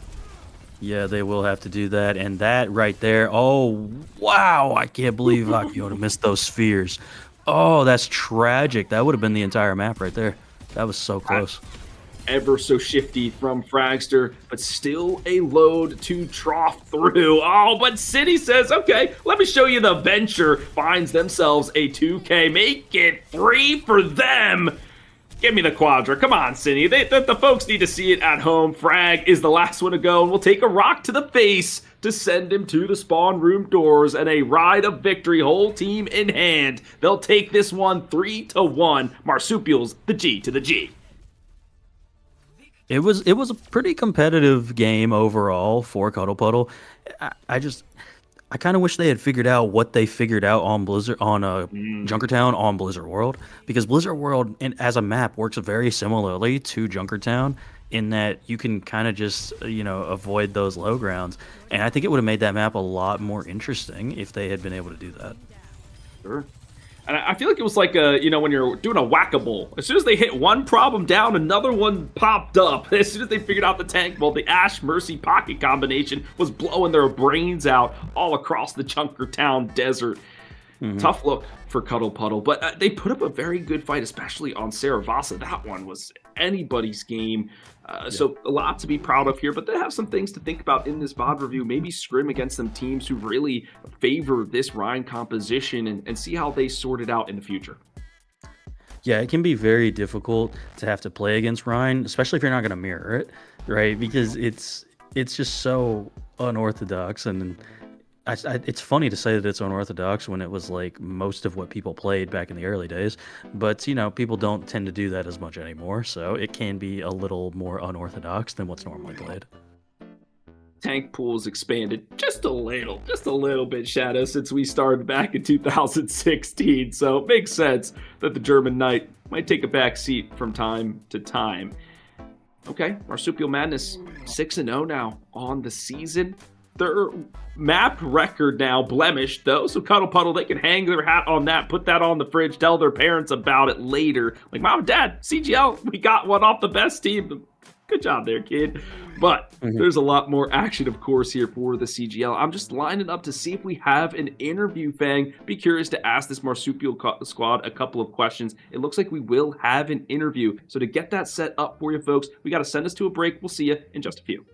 Yeah, they will have to do that. And that right there, oh, wow, I can't believe Akioto missed those spheres. Oh, that's tragic. That would have been the entire map right there. That was so close. Ever so shifty from Fragster, but still a load to trough through. Oh, but City says, okay, let me show you the venture. Finds themselves a 2K. Make it 3 for them. Give me the Quadra. Come on, City. The folks need to see it at home. Frag is the last one to go, and we'll take a rock to the face to send him to the spawn room doors, and a ride of victory, whole team in hand. They'll take this one 3-1. Marsupials, the G to the G. It was a pretty competitive game overall for Cuddle Puddle. I kind of wish they had figured out what they figured out on Blizzard, on Junkertown on Blizzard World, because Blizzard World, as a map, works very similarly to Junkertown in that you can kind of just avoid those low grounds, and I think it would have made that map a lot more interesting if they had been able to do that. Sure. And I feel like it was like when you're doing a whack-a-mole. As soon as they hit one problem down, another one popped up. As soon as they figured out the tank, well, the Ashe Mercy pocket combination was blowing their brains out all across the Junkertown desert. Tough look for Cuddle Puddle, but they put up a very good fight, especially on Saravasa. That one was anybody's game. So a lot to be proud of here, but they have some things to think about in this VOD review. Maybe scrim against some teams who really favor this Rhine composition and see how they sort it out in the future. Yeah, it can be very difficult to have to play against Rhine, especially if you're not going to mirror it, right? Because it's just so unorthodox, and It's funny to say that it's unorthodox when it was like most of what people played back in the early days, but you know, people don't tend to do that as much anymore, so it can be a little more unorthodox than what's normally played. Tank pool's expanded just a little bit, Shadow, since we started back in 2016, so it makes sense that the German Knight might take a back seat from time to time. Okay, Marsupial Madness 6-0 now on the season. Their map record now blemished, though, so Cuddle Puddle, they can hang their hat on that, put that on the fridge, tell their parents about it later. Like, Mom and Dad, CGL, we got one off the best team. Good job there, kid. But there's a lot more action, of course, here for the CGL. I'm just lining up to see if we have an interview, Fang. Be curious to ask this Marsupial squad a couple of questions. It looks like we will have an interview. So to get that set up for you folks, we got to send us to a break. We'll see you in just a few.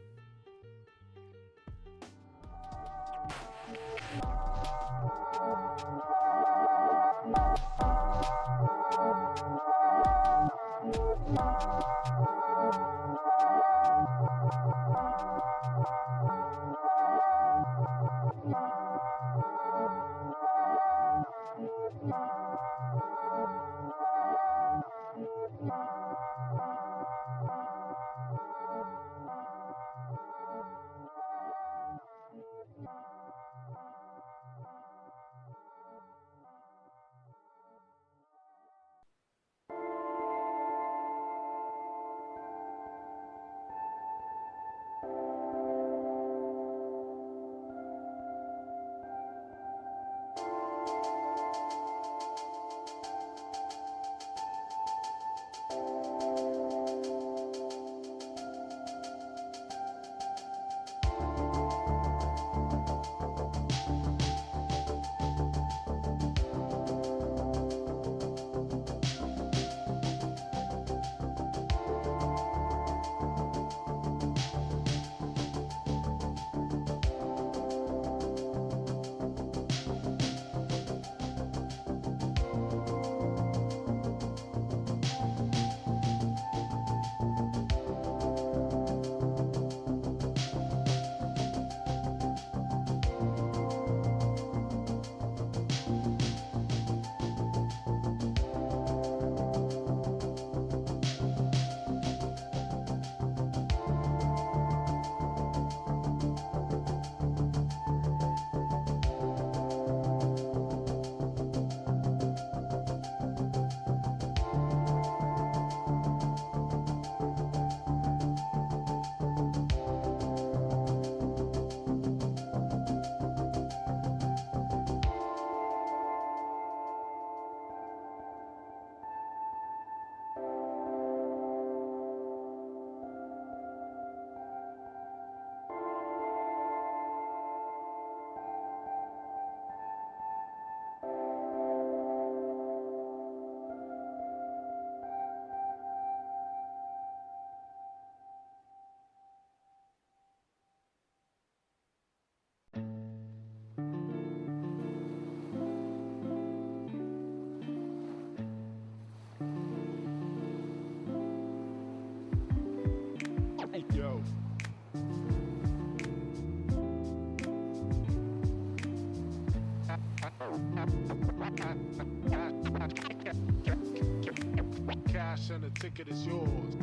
Cash and the ticket is yours.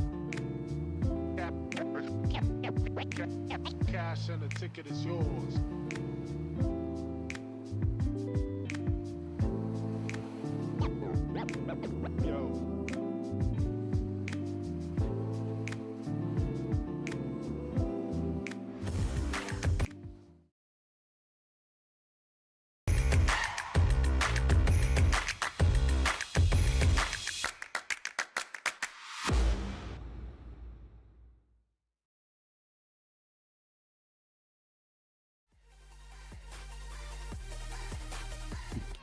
Cash and the ticket is yours. Yo.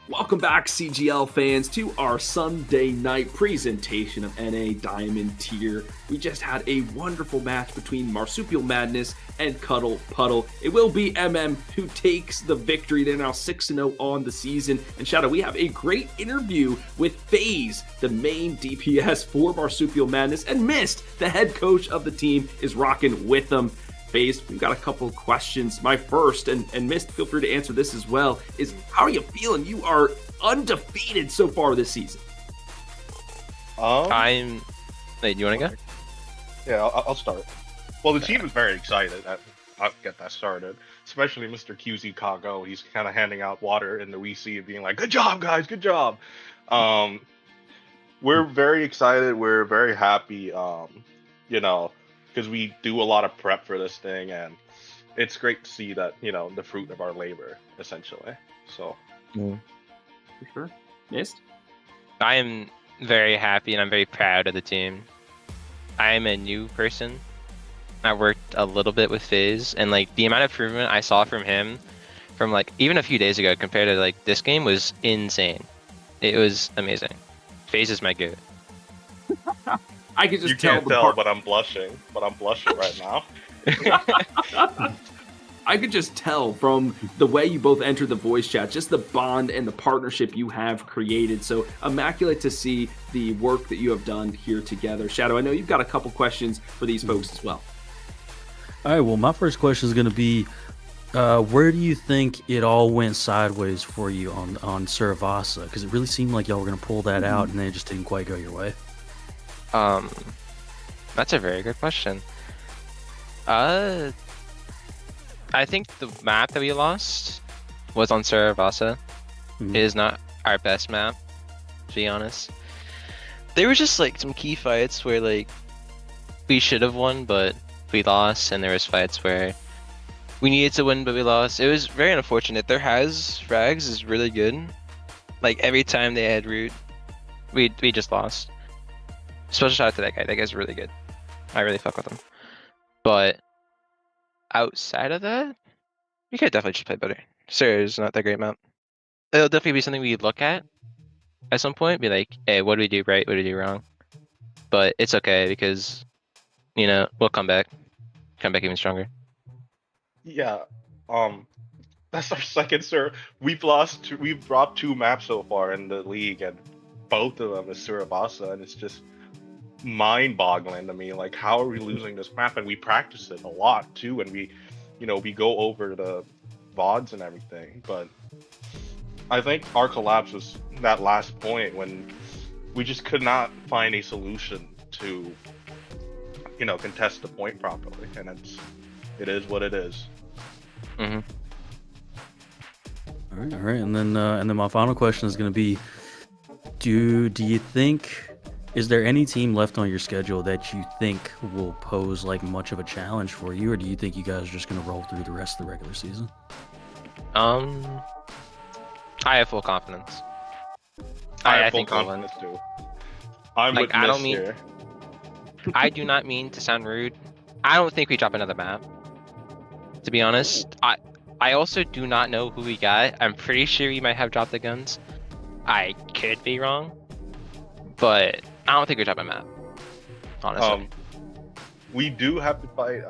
Welcome back, CGL fans, to our Sunday night presentation of NA Diamond Tier. We just had a wonderful match between Marsupial Madness and Cuddle Puddle. It will be MM who takes the victory. They're now 6-0 on the season. And Shadow, we have a great interview with FaZe, the main DPS for Marsupial Madness, and Mist, the head coach of the team, is rocking with them. FaZe, we've got a couple of questions. My first, and Mist, feel free to answer this as well, is how are you feeling? You are undefeated so far this season. Wait, you want to go? Yeah, I'll start. Well, the team is very excited. I'll get that started. Especially Mr. QZ Kago. He's kind of handing out water in the WC and being like, "Good job, guys, good job." We're very excited. We're very happy. You know, because we do a lot of prep for this thing, and it's great to see that, you know, the fruit of our labor, essentially. So. For sure. Mist? I am very happy and I'm very proud of the team. I am a new person. I worked a little bit with FaZe, and like the amount of improvement I saw from him from like even a few days ago compared to like this game was insane. It was amazing. FaZe is my goat. I could just you can't tell, but I'm blushing. But I'm blushing right now. I could just tell from the way you both entered the voice chat, just the bond and the partnership you have created. So immaculate to see the work that you have done here together. Shadow, I know you've got a couple questions for these folks as well. All right, well, my first question is going to be, where do you think it all went sideways for you on Suravasa? Because it really seemed like y'all were going to pull that out, and then it just didn't quite go your way. That's a very good question. I think the map that we lost was on Suravasa. It is not our best map, to be honest. There were just like some key fights where like we should have won, but we lost, and there was fights where we needed to win, but we lost. It was very unfortunate. Their Has frags is really good. Like every time they had root, we just lost. Special shout out to that guy. That guy's really good. I really fuck with him. But outside of that, we could definitely just play better. Sir is not that great map. It'll definitely be something we look at some point. Be like, hey, what do we do right? What do we do wrong? But it's okay because, you know, we'll come back even stronger. Yeah, that's our second, sir. We've dropped 2 maps so far in the league, and both of them is Suravasa, and it's just mind-boggling to me. Like, how are we losing this map? And we practice it a lot too, and we go over the VODs and everything. But I think our collapse was that last point when we just could not find a solution to, you know, contest the point properly, and it is what it is. Mm-hmm. All right, and then my final question is going to be, do you think, is there any team left on your schedule that you think will pose like much of a challenge for you, or do you think you guys are just going to roll through the rest of the regular season? I have full confidence. I have full think we'll win. confidence too. I'm Like, with I Mist don't mean- here. I do not mean to sound rude. I don't think we drop another map. To be honest, I also do not know who we got. I'm pretty sure we might have dropped the guns. I could be wrong, but I don't think we drop a map. Honestly. We do have to fight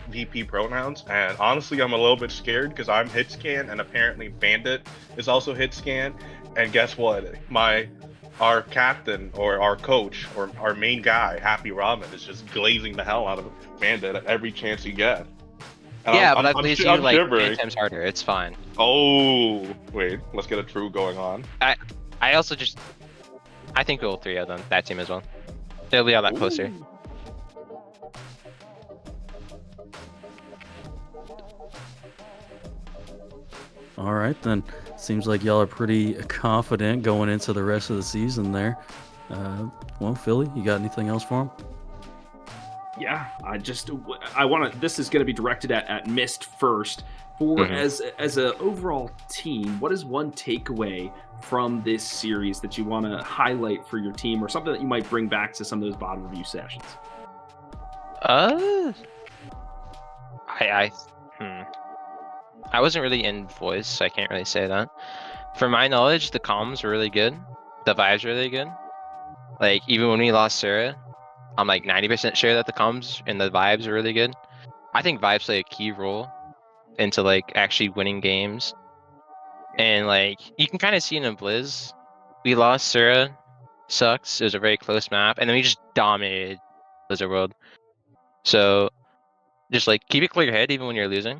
VP pronouns, and honestly, I'm a little bit scared because I'm hit scan, and apparently Bandit is also hit scan. And guess what? Our captain or our coach or our main guy, Happy Ramen, is just glazing the hell out of Bandit at every chance he gets. And yeah, but that plays you like shivering. 10 times harder. It's fine. Oh, wait, let's get a true going on. I also just, I think we'll 3-0 them, that team as well. They'll be a lot closer. Ooh. All right, then. Seems like y'all are pretty confident going into the rest of the season there. Well, Philly, you got anything else for him? Yeah, I want to. This is going to be directed at Mist first. For as a overall team, what is one takeaway from this series that you want to highlight for your team, or something that you might bring back to some of those bottom review sessions? I wasn't really in voice, so I can't really say that. From my knowledge, the comms were really good. The vibes were really good. Like, even when we lost Sarah, I'm like 90% sure that the comms and the vibes are really good. I think vibes play a key role into like actually winning games. And like, you can kind of see it in Blizz. We lost Sarah, sucks. It was a very close map, and then we just dominated Blizzard World. So just like keep a clear head even when you're losing,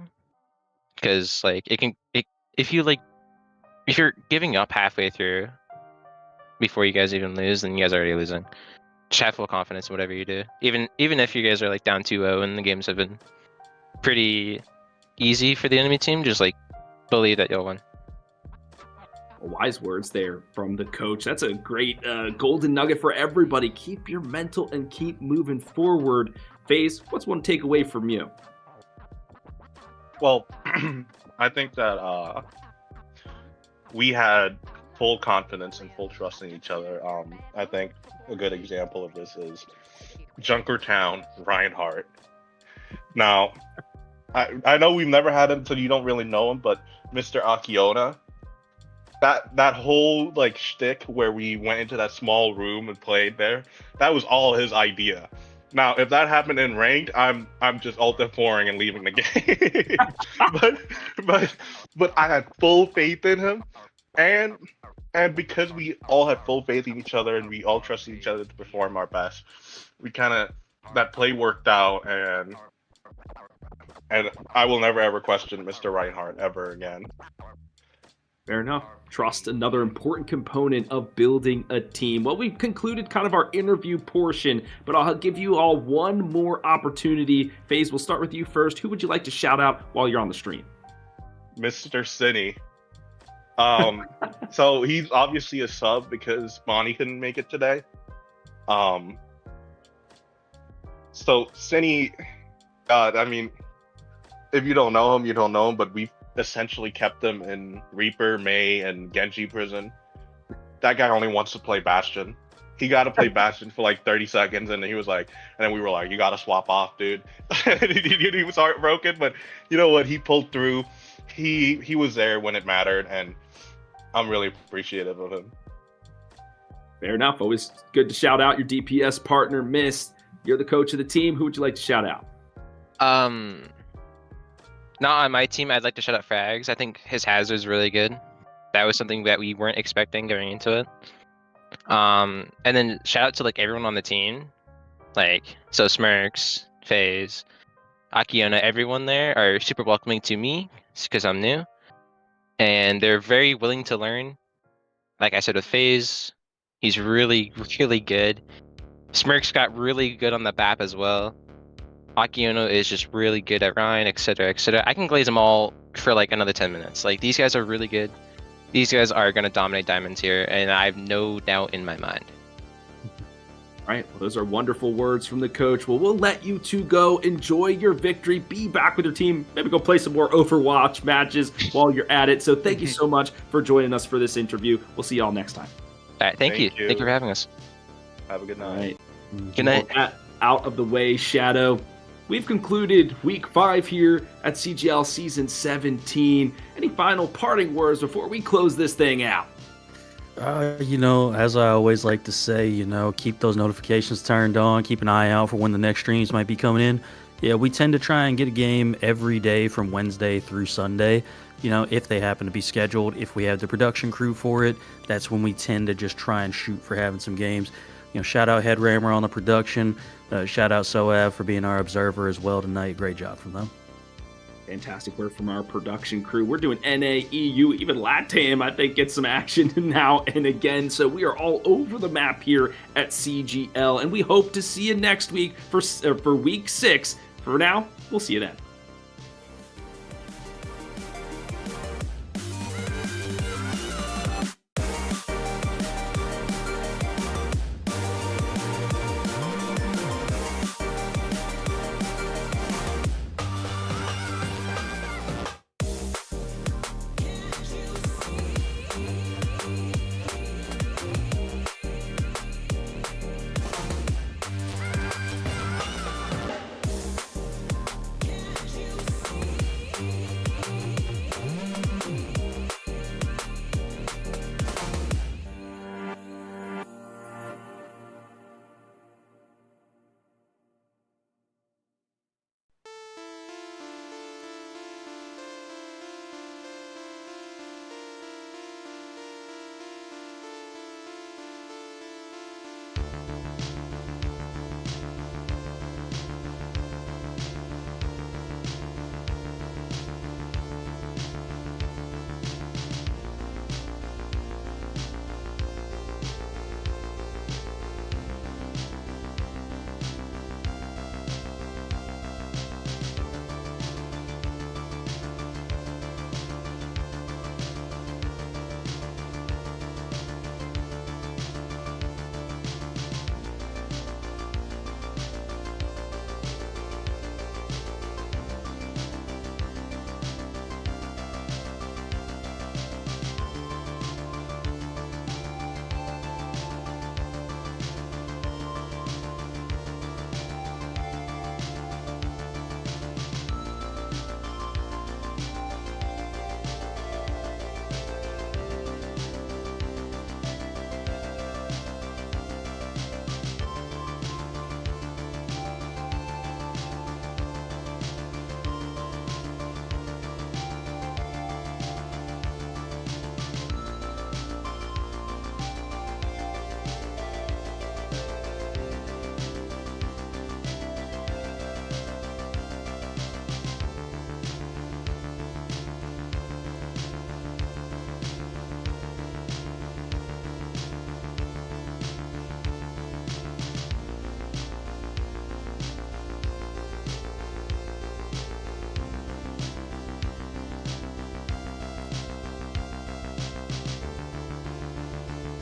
because like if you're giving up halfway through before you guys even lose, then you guys are already losing. Just have full confidence in whatever you do, even if you guys are like down 2-0 and the games have been pretty easy for the enemy team. Just like believe that you'll win. Wise words there from the coach. That's a great golden nugget for everybody. Keep your mental and keep moving forward. FaZe, what's one takeaway from you? Well, I think that we had full confidence and full trust in each other. I think a good example of this is Junkertown Reinhardt. Now, I know we've never had him, so you don't really know him, but Mr. Akiona, that whole like shtick where we went into that small room and played there, that was all his idea. Now, if that happened in ranked, I'm just ult F4ing and leaving the game. but I had full faith in him, and because we all had full faith in each other and we all trusted each other to perform our best, we kind of that play worked out, and I will never ever question Mr. Reinhardt ever again. Fair enough. Trust, another important component of building a team. Well, we've concluded kind of our interview portion, but I'll give you all one more opportunity. FaZe, we'll start with you first. Who would you like to shout out while you're on the stream? Mr. Cine. So he's obviously a sub because Monty couldn't make it today. So Cine, God, I mean, if you don't know him, you don't know him, but we've essentially kept him in Reaper, May, and Genji prison. That guy only wants to play Bastion. He got to play Bastion for like 30 seconds, and he was like, and then we were like, you got to swap off, dude. He was heartbroken, but you know what? He pulled through. He was there when it mattered, and I'm really appreciative of him. Fair enough. Always good to shout out your DPS partner, Mist. You're the coach of the team. Who would you like to shout out? Not on my team, I'd like to shout out Frags. I think his hazard is really good. That was something that we weren't expecting going into it. And then shout out to like everyone on the team. Like, so Smirks, FaZe, Akiona, everyone there are super welcoming to me because I'm new. And they're very willing to learn. Like I said with FaZe, he's really, really good. Smirks got really good on the BAP as well. Akiona is just really good at Ryan, etc., etc. I can glaze them all for like another 10 minutes. Like, these guys are really good. These guys are going to dominate Diamonds here, and I have no doubt in my mind. All right, well, those are wonderful words from the coach. Well, we'll let you two go. Enjoy your victory. Be back with your team. Maybe go play some more Overwatch matches while you're at it. So thank you so much for joining us for this interview. We'll see y'all next time. All right, thank you. Thank you for having us. Have a good night. All right. Good night. Well, out of the way, Shadow. We've concluded week 5 here at CGL Season 17. Any final parting words before we close this thing out? As I always like to say, keep those notifications turned on. Keep an eye out for when the next streams might be coming in. Yeah, we tend to try and get a game every day from Wednesday through Sunday. If they happen to be scheduled, if we have the production crew for it, that's when we tend to just try and shoot for having some games. Shout out Headrammer on the production. Shout out Soav for being our observer as well tonight. Great job from them. Fantastic work from our production crew. We're doing NA, EU, even LATAM, I think, gets some action now and again. So we are all over the map here at CGL, and we hope to see you next week for week 6. For now, we'll see you then.